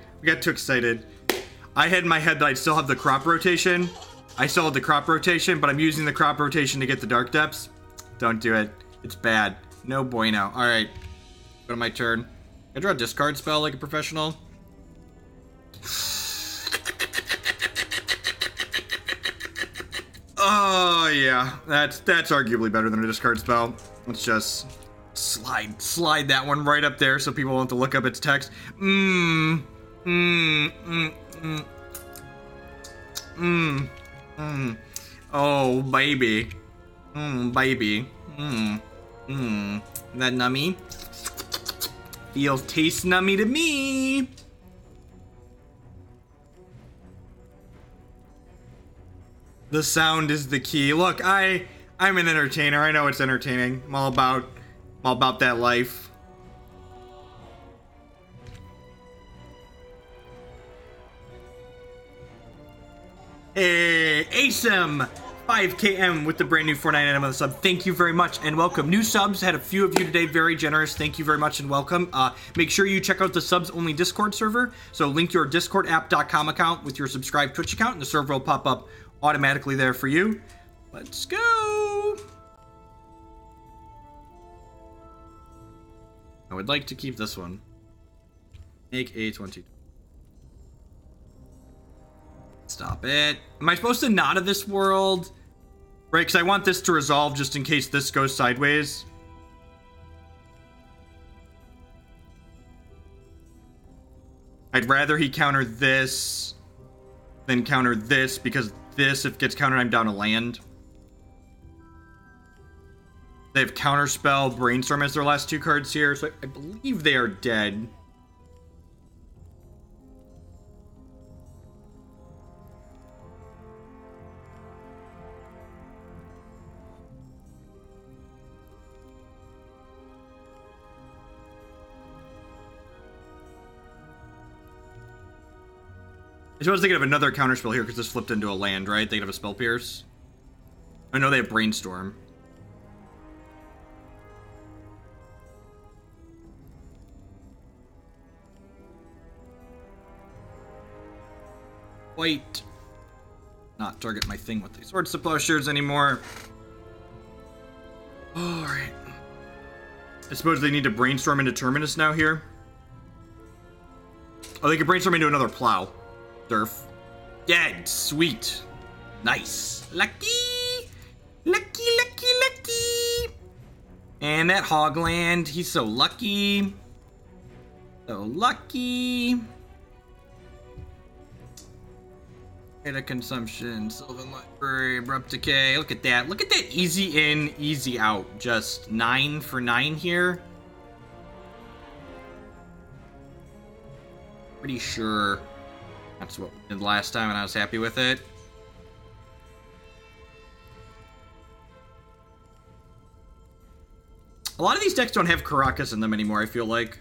I had in my head that I'd still have the Crop Rotation. I still have the Crop Rotation, but I'm using the Crop Rotation to get the Dark Depths. Don't do it. It's bad. No bueno. Alright. Go to my turn. I draw a discard spell like a professional. Oh, yeah. That's arguably better than a discard spell. Let's just slide that one right up there so people won't have to look up its text. Oh, baby. Baby. That nummy? Feels taste nummy to me. The sound is the key. Look, I'm an entertainer. I know it's entertaining. I'm all about that life. Hey, ASIM 5KM with the brand new 499 on the sub. Thank you very much and welcome. New subs, had a few of you today, very generous. Thank you very much and welcome. Make sure you check out the subs only Discord server. So link your discordapp.com account with your subscribed Twitch account and the server will pop up automatically there for you. Let's go. I would like to keep this one. Make a 20. Stop it. Am I supposed to not of this world? Right, because I want this to resolve just in case this goes sideways. I'd rather he counter this than counter this, because this, if it gets countered, I'm down to land. They have Counterspell, Brainstorm as their last two cards here, so I believe they are dead. I suppose they could have another counterspell here because this flipped into a land, right? They could have a Spell Pierce. I know they have Brainstorm. Wait. Not target my thing with the Swords to Plowshares anymore. Alright. I suppose they need to Brainstorm into Terminus now here. Oh, they could Brainstorm into another Plow. Surf. Dead. Sweet. Nice. Lucky. Lucky, lucky, lucky. And that Hogland. He's so lucky. So lucky. Rite of Consumption. Sylvan Library. Abrupt Decay. Look at that. Look at that. Easy in, easy out. Just 9 for 9 here. Pretty sure that's what we did last time, and I was happy with it. A lot of these decks don't have Karakas in them anymore, I feel like.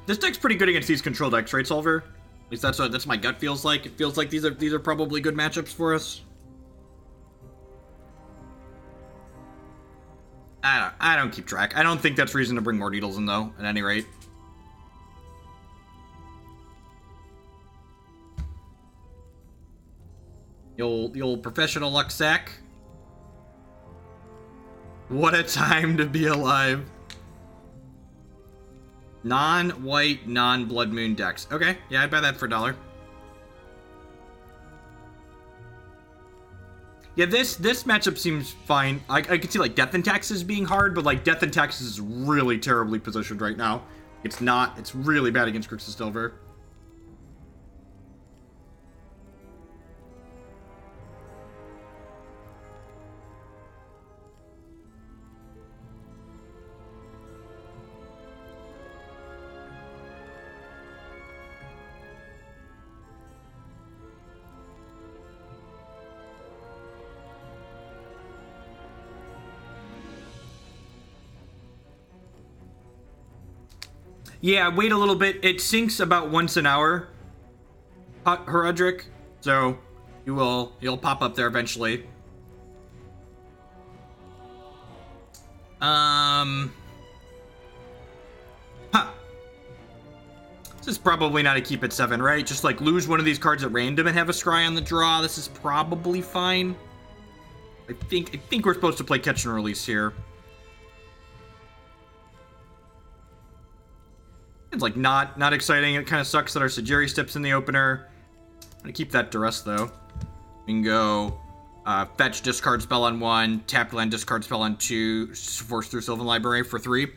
This deck's pretty good against these control decks, right, Solver? At least that's what my gut feels like. It feels like these are probably good matchups for us. I don't keep track. I don't think that's reason to bring more needles in, though, at any rate. The old professional luck sack. What a time to be alive. Non-white, non-Blood Moon decks. Okay, yeah, I'd buy that for $1. Yeah, this matchup seems fine. I could see, like, Death and Taxes being hard, but, like, Death and Taxes is really terribly positioned right now. It's not. It's really bad against Grixis Delver. Yeah, wait a little bit. It syncs about once an hour, Herudrick. So you'll pop up there eventually. This is probably not a keep at 7, right? Just like lose one of these cards at random and have a scry on the draw. This is probably fine. I think we're supposed to play catch and release here. It's like not exciting. It kind of sucks that our Sejiri Steppe's in the opener. I'm gonna keep that Duress though. We can go fetch, discard spell on 1, tap land, discard spell on 2, force through Sylvan Library for 3.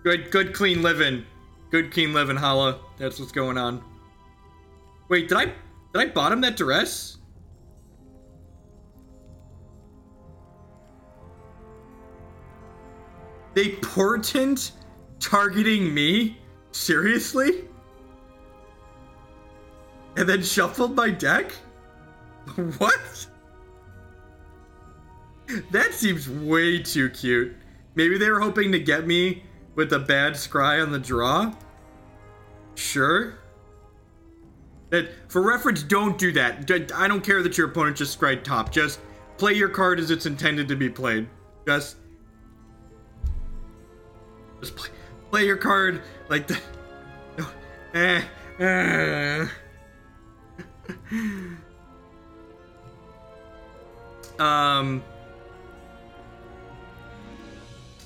Good clean living. Good clean living, Hala. That's what's going on. Wait, did I bottom that Duress? They portent targeting me? Seriously? And then shuffled my deck? What? That seems way too cute. Maybe they were hoping to get me with a bad scry on the draw? Sure. For reference, don't do that. I don't care that your opponent just scried top. Just play your card as it's intended to be played. Just play your card like the...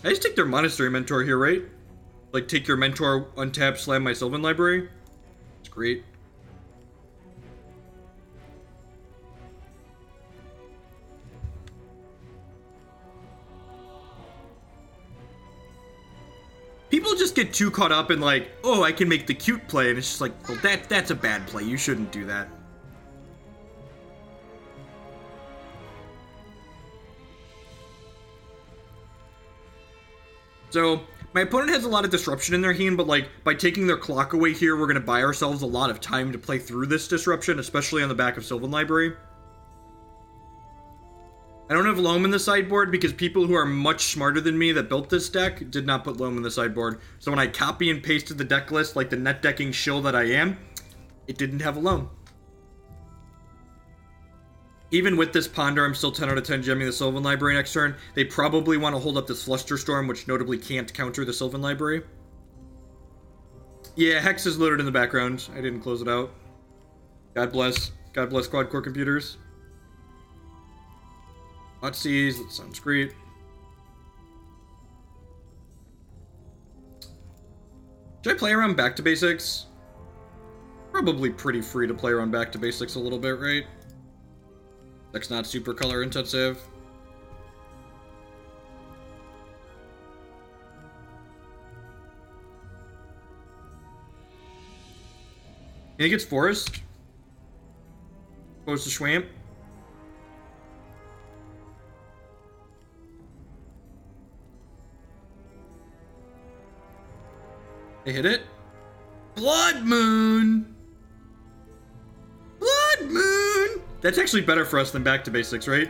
I just take their Monastery Mentor here, right? Like, take your Mentor, untap, slam my Sylvan Library. It's great. People just get too caught up in like, oh, I can make the cute play, and it's just like, well, that's a bad play. You shouldn't do that. So, my opponent has a lot of disruption in their hand, but like, by taking their clock away here, we're going to buy ourselves a lot of time to play through this disruption, especially on the back of Sylvan Library. I don't have Loam in the sideboard because people who are much smarter than me that built this deck did not put Loam in the sideboard. So when I copy and pasted the deck list like the net decking shill that I am, it didn't have a Loam. Even with this Ponder, I'm still 10 out of 10 gemming the Sylvan Library next turn. They probably want to hold up this Flusterstorm, which notably can't counter the Sylvan Library. Yeah, Hex is loaded in the background. I didn't close it out. God bless. God bless quad-core computers. Thoughtseize, that sounds great. Should I play around back to basics? Probably pretty free to play around back to basics a little bit, right? Deck's not super color intensive. You think it's Forest? Opposed to Schwamp? They hit it. Blood Moon! Blood Moon! That's actually better for us than back to basics, right?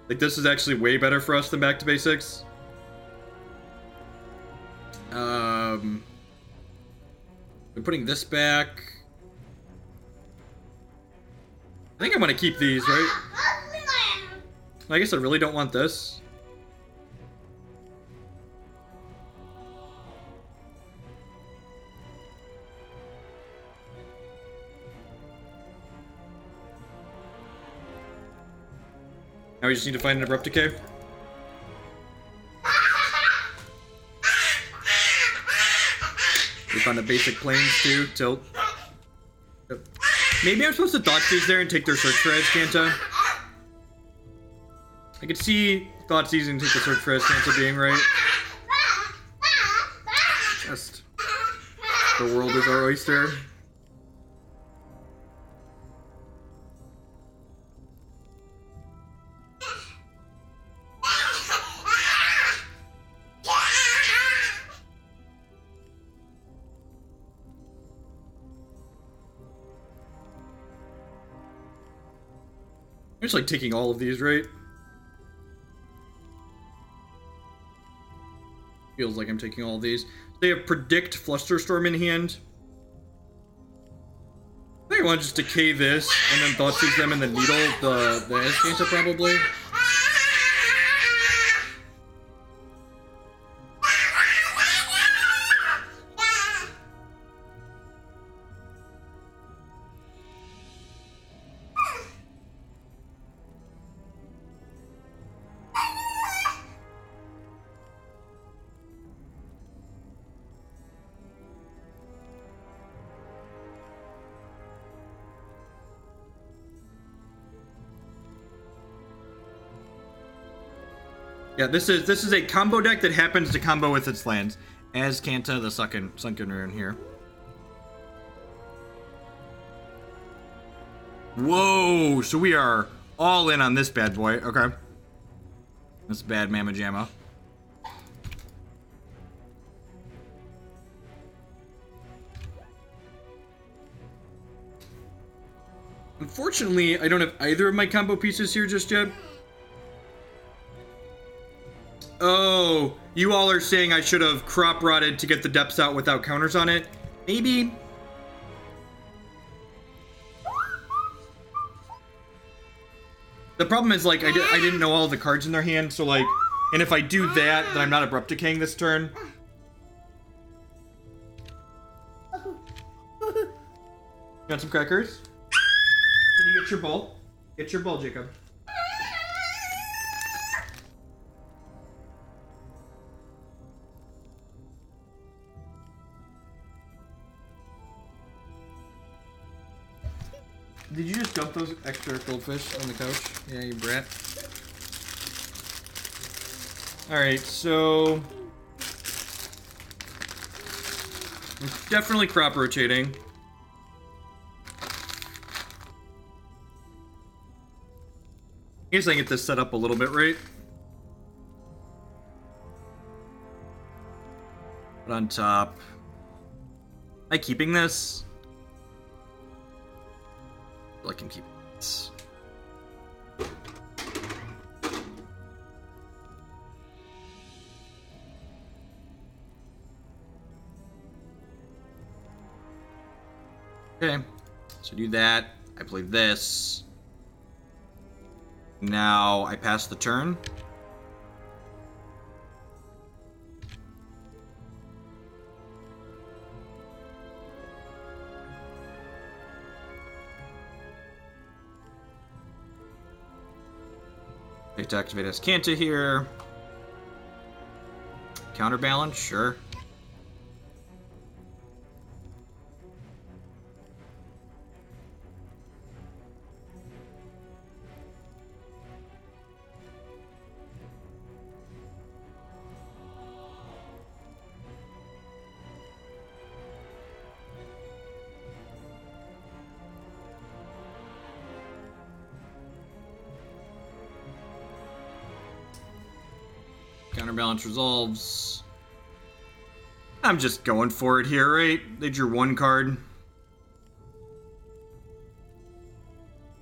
Like, this is actually way better for us than back to basics. We're putting this back. I think I want to keep these, right? I guess I really don't want this. Now we just need to find an Abrupt Decay. We found a basic plains too, tilt. Yep. Maybe I'm supposed to Thoughtseize there and take their search for Azcanta. I could see Thoughtseize and take the search for Azcanta being right. Just the world is our oyster. I'm just like taking all of these, right? Feels like I'm taking all of these. They have Predict Flusterstorm in hand. I might want to just decay this and then Thoughtseize them in the needle, the Escanta probably. Yeah, this is a combo deck that happens to combo with its lands. Escanta, the sunken rune here. Whoa! So we are all in on this bad boy. Okay. This bad Mamma Jamma. Unfortunately, I don't have either of my combo pieces here just yet. Oh, you all are saying I should have crop rotted to get the depths out without counters on it? Maybe. The problem is, like, I didn't know all the cards in their hand, so, like, and if I do that, then I'm not Abrupt Decaying this turn. You want some crackers? Can you get your bowl? Get your bowl, Jacob. Did you just dump those extra goldfish on the couch? Yeah, you brat. Alright, so... I'm definitely crop rotating. I guess I can get this set up a little bit, right? Put on top. Am I keeping this? I can keep this. Okay, so do that. I play this. Now I pass the turn. To activate Escanta here. Counterbalance, sure. Counterbalance resolves. I'm just going for it here, right? They drew one card.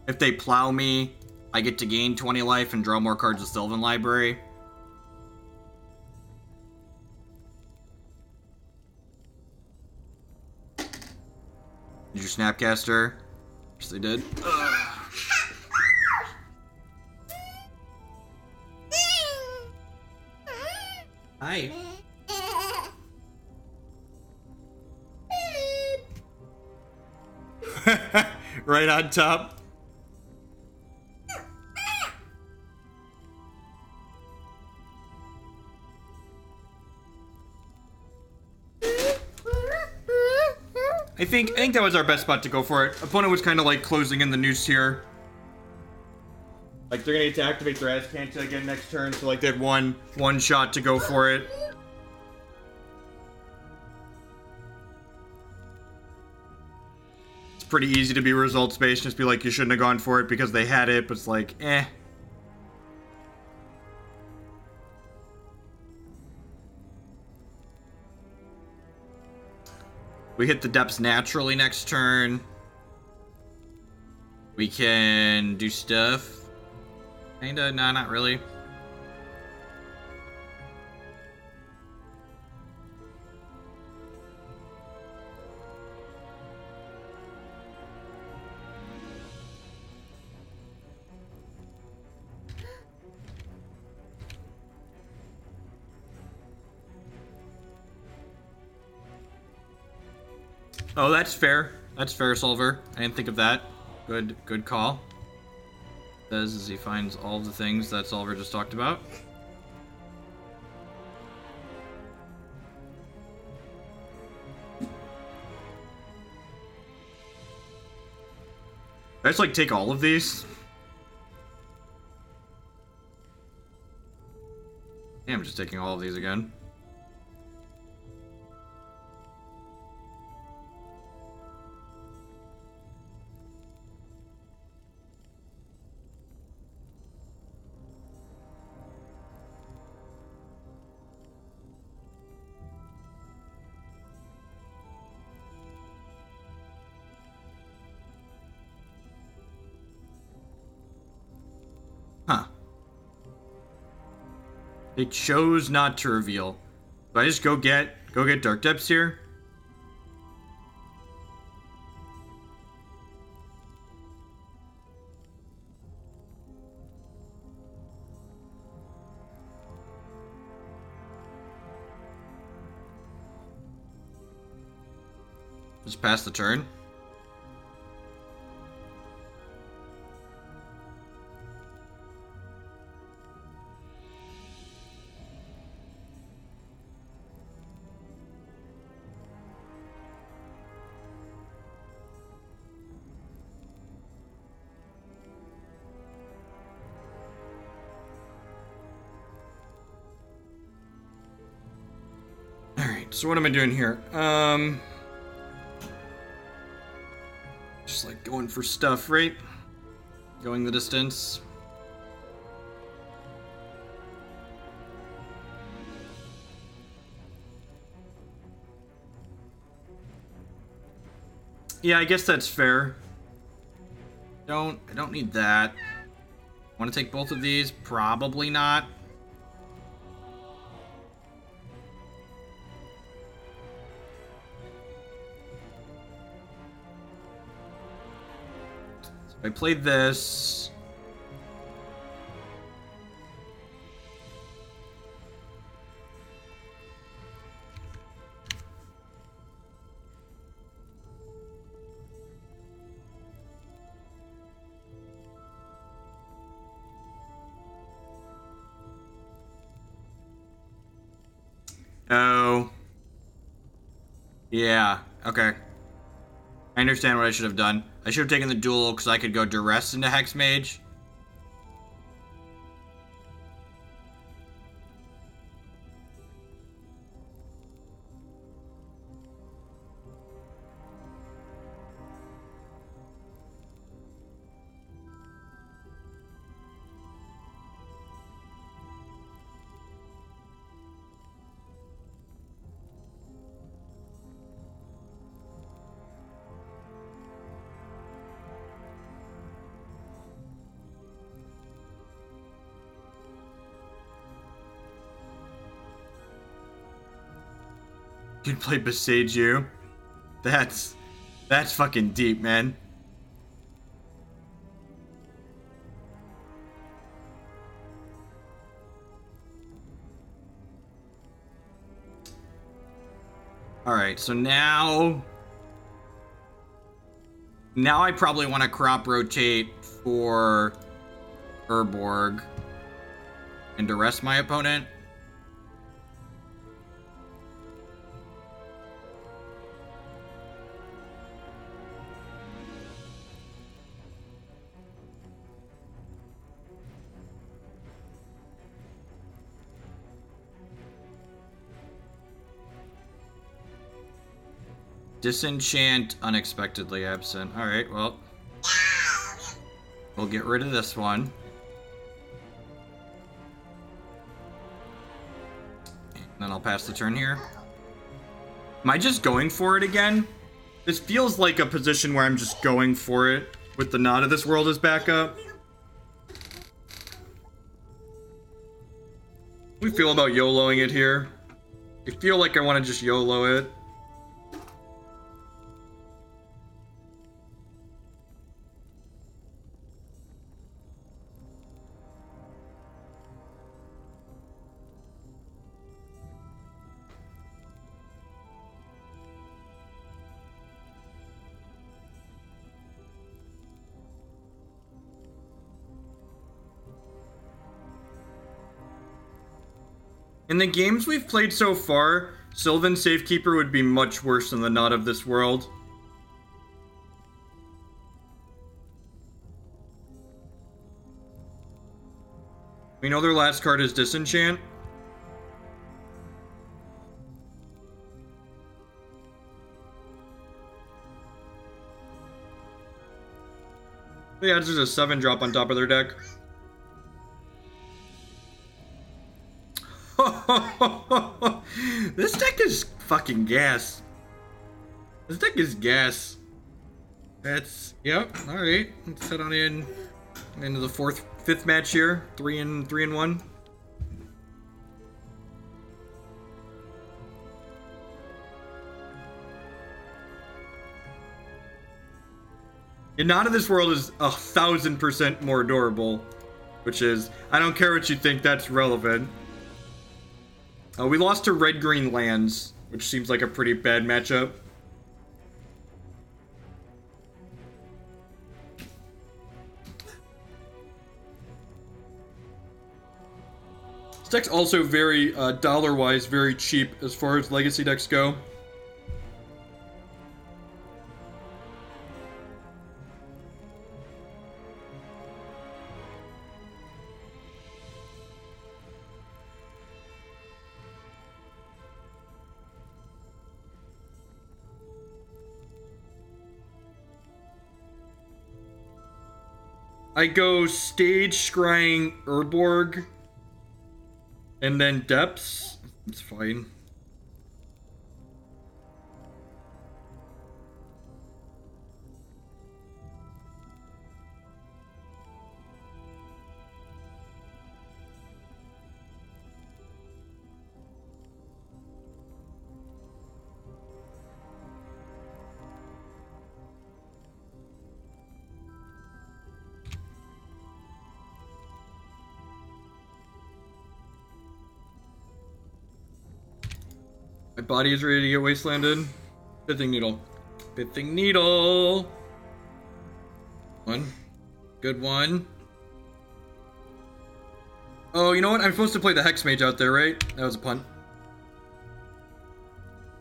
If they plow me, I get to gain 20 life and draw more cards with Sylvan Library. Did you Snapcaster? Yes, they did. Hi. Right on top. I think that was our best spot to go for it. Opponent was kind of like closing in the noose here. Like they're gonna get to activate their Escanta again next turn, so like they had one shot to go for it. It's pretty easy to be results based, just be like you shouldn't have gone for it because they had it, but it's like eh. We hit the depths naturally next turn. We can do stuff. Kinda, nah, not really. Oh, that's fair. That's fair, Solver. I didn't think of that. Good call. Says as he finds all the things that Solver just talked about. I just like take all of these. Yeah, I'm just taking all of these again. Huh. They chose not to reveal. Do I just go get Dark Depths here? Just pass the turn. So what am I doing here? Just like going for stuff, right? Going the distance. Yeah, I guess that's fair. I don't need that. Want to take both of these? Probably not. I played this. Oh. Yeah, okay. I understand what I should have done. I should have taken the duel because I could go Duress into Hexmage. You can play Besage You. That's fucking deep, man. Alright, so now I probably want to crop rotate for Urborg and Duress my opponent. Disenchant unexpectedly absent. Alright, well. We'll get rid of this one. And then I'll pass the turn here. Am I just going for it again? This feels like a position where I'm just going for it with the Knot of this World as backup. We feel about YOLOing it here. I feel like I want to just YOLO it. In the games we've played so far, Sylvan Safekeeper would be much worse than the Not of This World. We know their last card is Disenchant. Yeah, this is a 7-drop on top of their deck. This deck is fucking gas. This deck is gas. That's, yep, alright. Let's head on into the fifth match here. 3 and 1. And Not of This World is 1,000% more adorable, which is, I don't care what you think, that's relevant. We lost to red-green lands, which seems like a pretty bad matchup. This deck's also very, dollar-wise, very cheap as far as legacy decks go. I go Stage Scrying Urborg, and then Depths. It's fine. My body is ready to get wastelanded. Pithing Needle. Pithing Needle! One. Good one. Oh, you know what? I'm supposed to play the Hexmage out there, right? That was a punt.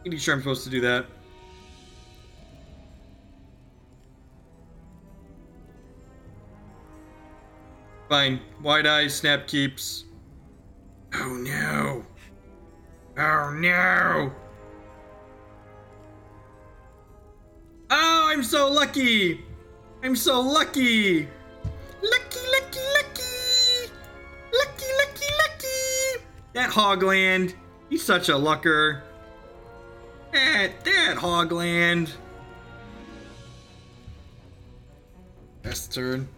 Pretty sure I'm supposed to do that. Fine. Wide eyes, snap keeps. Oh no! Oh no! Oh, I'm so lucky! I'm so lucky! Lucky, lucky, lucky! Lucky, lucky, lucky! That Hogland, he's such a lucker. That Hogland. Best turn.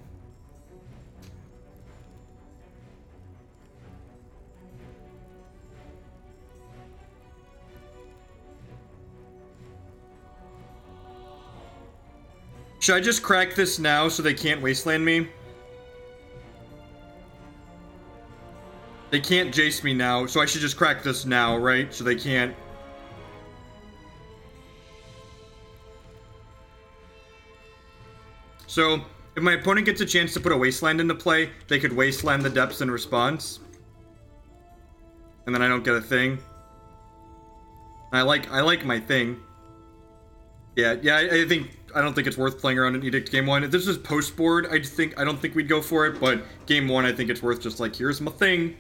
Should I just crack this now so they can't wasteland me? They can't Jace me now, so I should just crack this now, right? So they can't... So, if my opponent gets a chance to put a wasteland into play, they could wasteland the Depths in response. And then I don't get a thing. I like my thing. Yeah, I don't think it's worth playing around in Edict game 1. If this was post board, I don't think we'd go for it, but game 1 I think it's worth just like, here's my thing.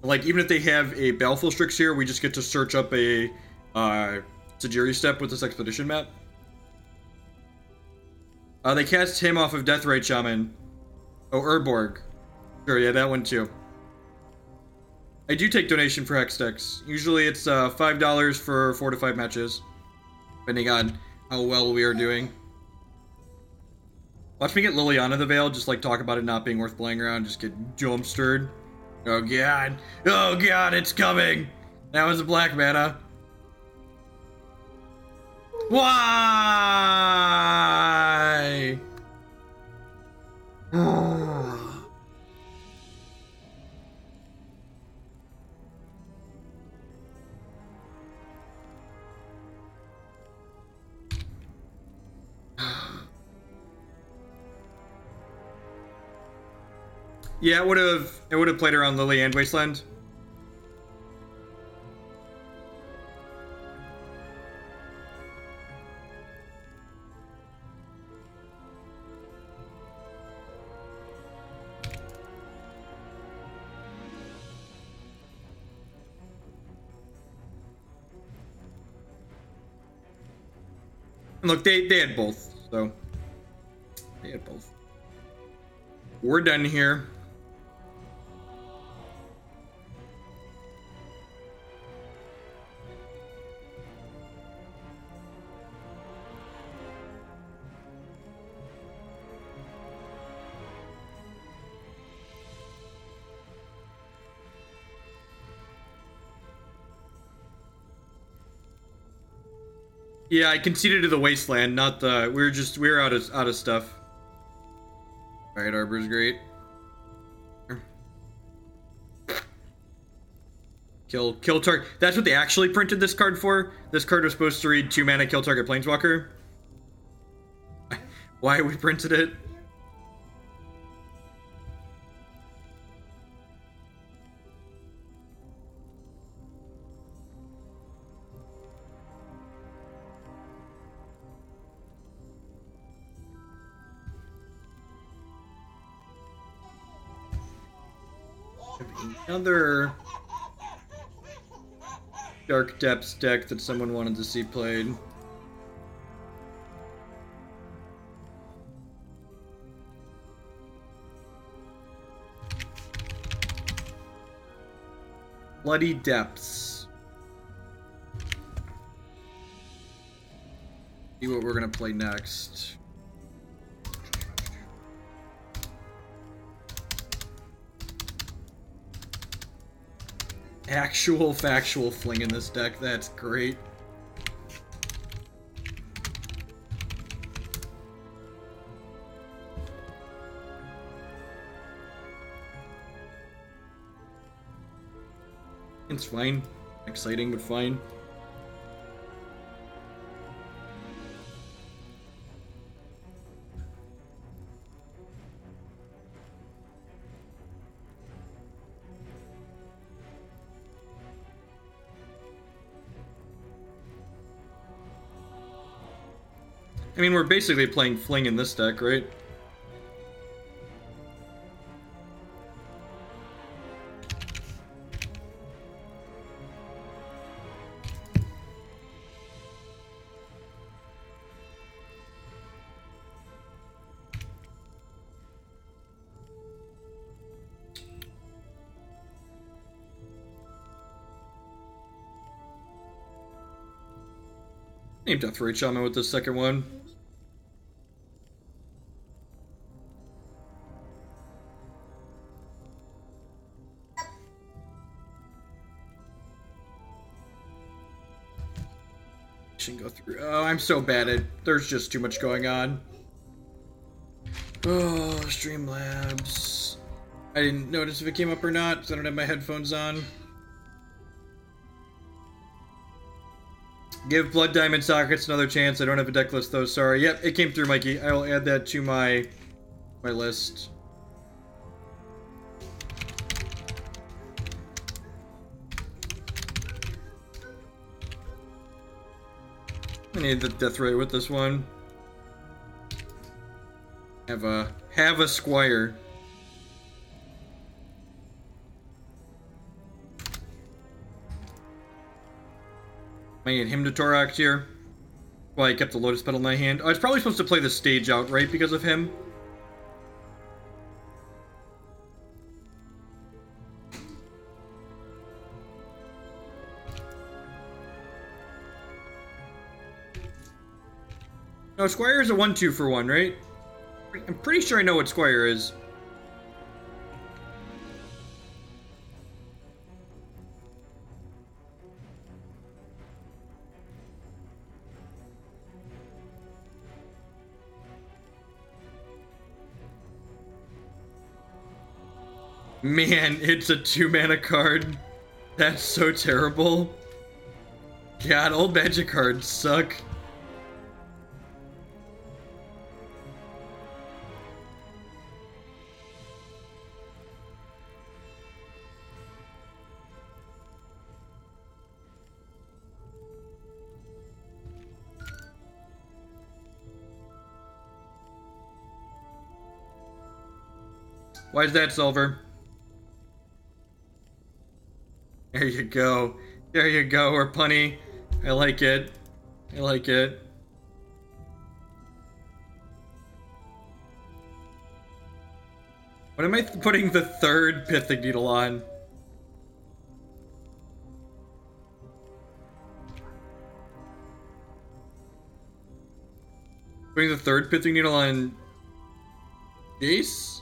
Like, even if they have a Baleful Strix here, we just get to search up a Sejiri Steppe with this Expedition map. They cast him off of Deathrite Shaman. Oh, Urborg. Sure, yeah, that one too. I do take donation for Hex decks. Usually it's $5 for 4 to 5 matches, depending on how well we are doing. Watch me get Liliana the Veil, just like talk about it not being worth playing around, just get jump stirred. Oh god. Oh god, it's coming! That was a black mana. Why? Yeah, it would have played around Lily and Wasteland. Look, they had both, so they had both. We're done here. Yeah, I conceded to the wasteland, not the. We're out of stuff. Dryad Arbor's great. Kill target. That's what they actually printed this card for. This card was supposed to read 2 mana, kill target planeswalker. Why we printed it? Another Dark Depths deck that someone wanted to see played. Bloody Depths. See what we're gonna play next. Actual factual fling in this deck. That's great. It's fine. Exciting, but fine. I mean, we're basically playing Fling in this deck, right? Named Death Ray Shaman with the second one. Go through. Oh, I'm so bad at. There's just too much going on. Oh, Streamlabs. I didn't notice if it came up or not because I don't have my headphones on. Give Blood Diamond Sockets another chance. I don't have a deck list though. Sorry. Yep, it came through, Mikey. I will add that to my list. I need the death ray with this one. Have a squire. I need him to Torax here. Well, I kept the Lotus Petal in my hand. I was probably supposed to play the stage out, right, because of him. No, Squire is a 1-2 for 1, right? I'm pretty sure I know what Squire is. Man, it's a 2-mana card. That's so terrible. God, old magic cards suck. Why is that silver? There you go. There you go, or punny. I like it. I like it. What am I putting the third Pithing Needle on? Putting the third Pithing Needle on Jace?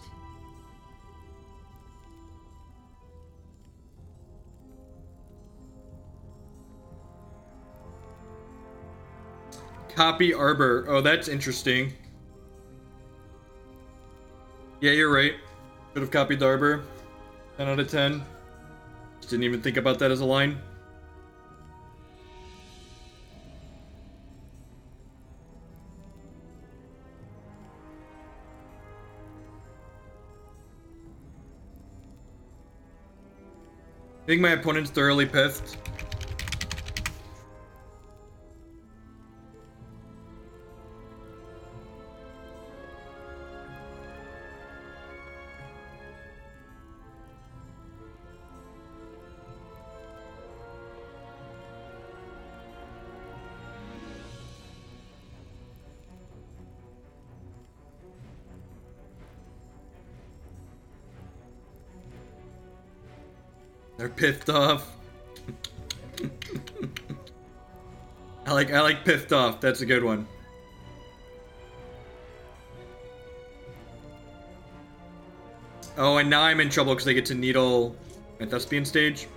Copy Arbor. Oh, that's interesting. Yeah, you're right. Could have copied the Arbor. 10 out of 10. Just didn't even think about that as a line. I think my opponent's thoroughly pithed. They're pissed off. I like pissed off. That's a good one. Oh, and now I'm in trouble because I get to needle my Thespian stage.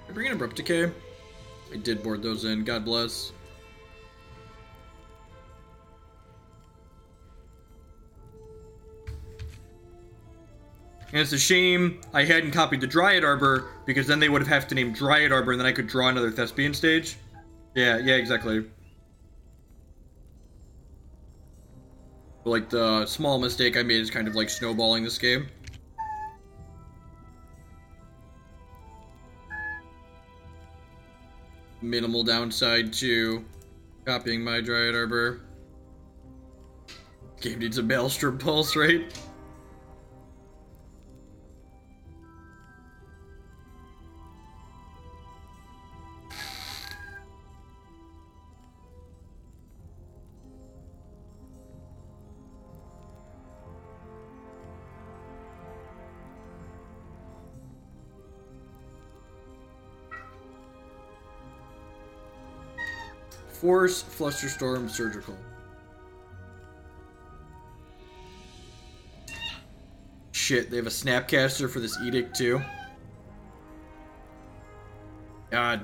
I bring in Abrupt Decay. I did board those in. God bless. And it's a shame I hadn't copied the Dryad Arbor, because then they would have to name Dryad Arbor, and then I could draw another Thespian stage. Yeah, exactly. Like, the small mistake I made is kind of like snowballing this game. Minimal downside to copying my Dryad Arbor. Game needs a Maelstrom Pulse, right? Force, Flusterstorm, Surgical. Shit, they have a Snapcaster for this Edict too. God.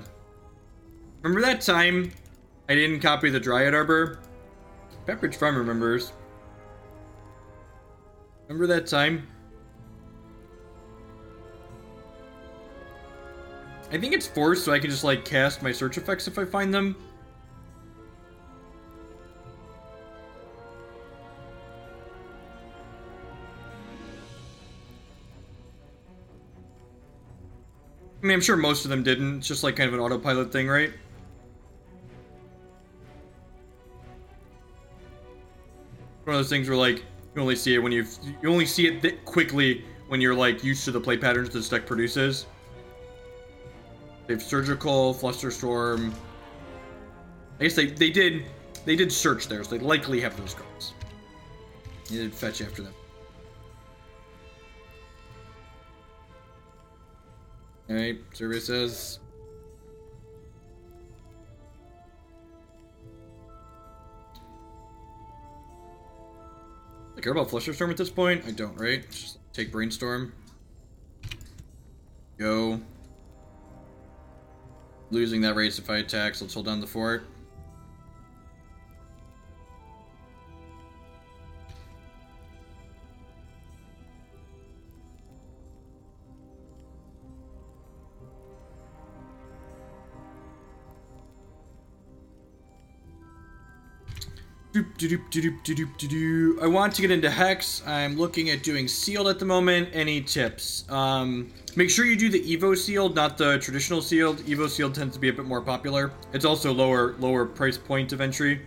Remember that time I didn't copy the Dryad Arbor? Pepperidge Farm remembers. Remember that time? I think it's forced, so I can just like cast my search effects if I find them. I mean, I'm sure most of them didn't. It's just like kind of an autopilot thing, right? One of those things where like you only see it when you only see it quickly when you're like used to the play patterns this deck produces. They have Surgical, Flusterstorm. I guess they did search there, so they likely have those cards. They did fetch after them. Alright, survey says. I care about Flusterstorm at this point? I don't, right? Just take Brainstorm. Go. Losing that race if I attack, so let's hold down the fort. I want to get into Hex. I'm looking at doing Sealed at the moment. Any tips? Make sure you do the Evo Sealed, not the traditional Sealed. Evo Sealed tends to be a bit more popular. It's also lower price point of entry.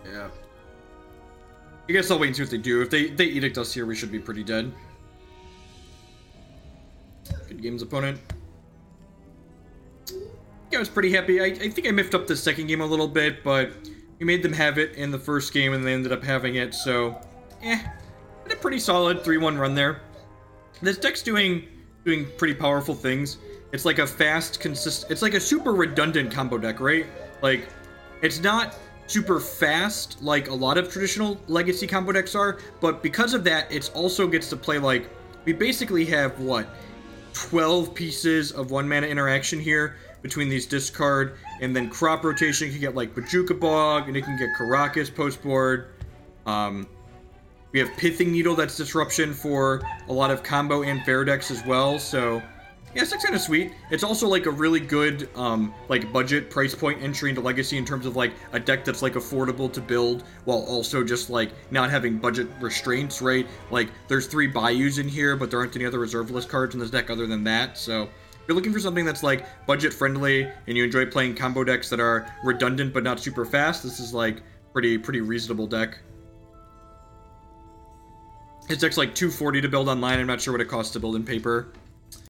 Yeah. I guess I'll wait and see what they do. If they Edict us here, we should be pretty dead. Good game's opponent. I was pretty happy. I think I miffed up the second game a little bit, but We made them have it in the first game, and they ended up having it, so... a pretty solid 3-1 run there. This deck's doing pretty powerful things. It's like a fast, it's like a super redundant combo deck, right? Like, it's not super fast like a lot of traditional Legacy combo decks are, but because of that, it also gets to play like... We basically have, what, 12 pieces of 1-mana interaction here between these discard, and then crop rotation. You can get, like, Bojuka Bog, and it can get Karakas post-board. We have Pithing Needle, that's disruption for a lot of combo and fair decks as well, so... Yeah, it's kind of sweet. It's also, like, a really good, like, budget price point entry into Legacy in terms of, like, a deck that's, like, affordable to build while also just, like, not having budget restraints, right? Like, there's 3 Bayous in here, but there aren't any other reserve list cards in this deck other than that, so... If you're looking for something that's, like, budget-friendly, and you enjoy playing combo decks that are redundant but not super fast, this is, like, pretty reasonable deck. This deck's, like, $240 to build online. I'm not sure what it costs to build in paper.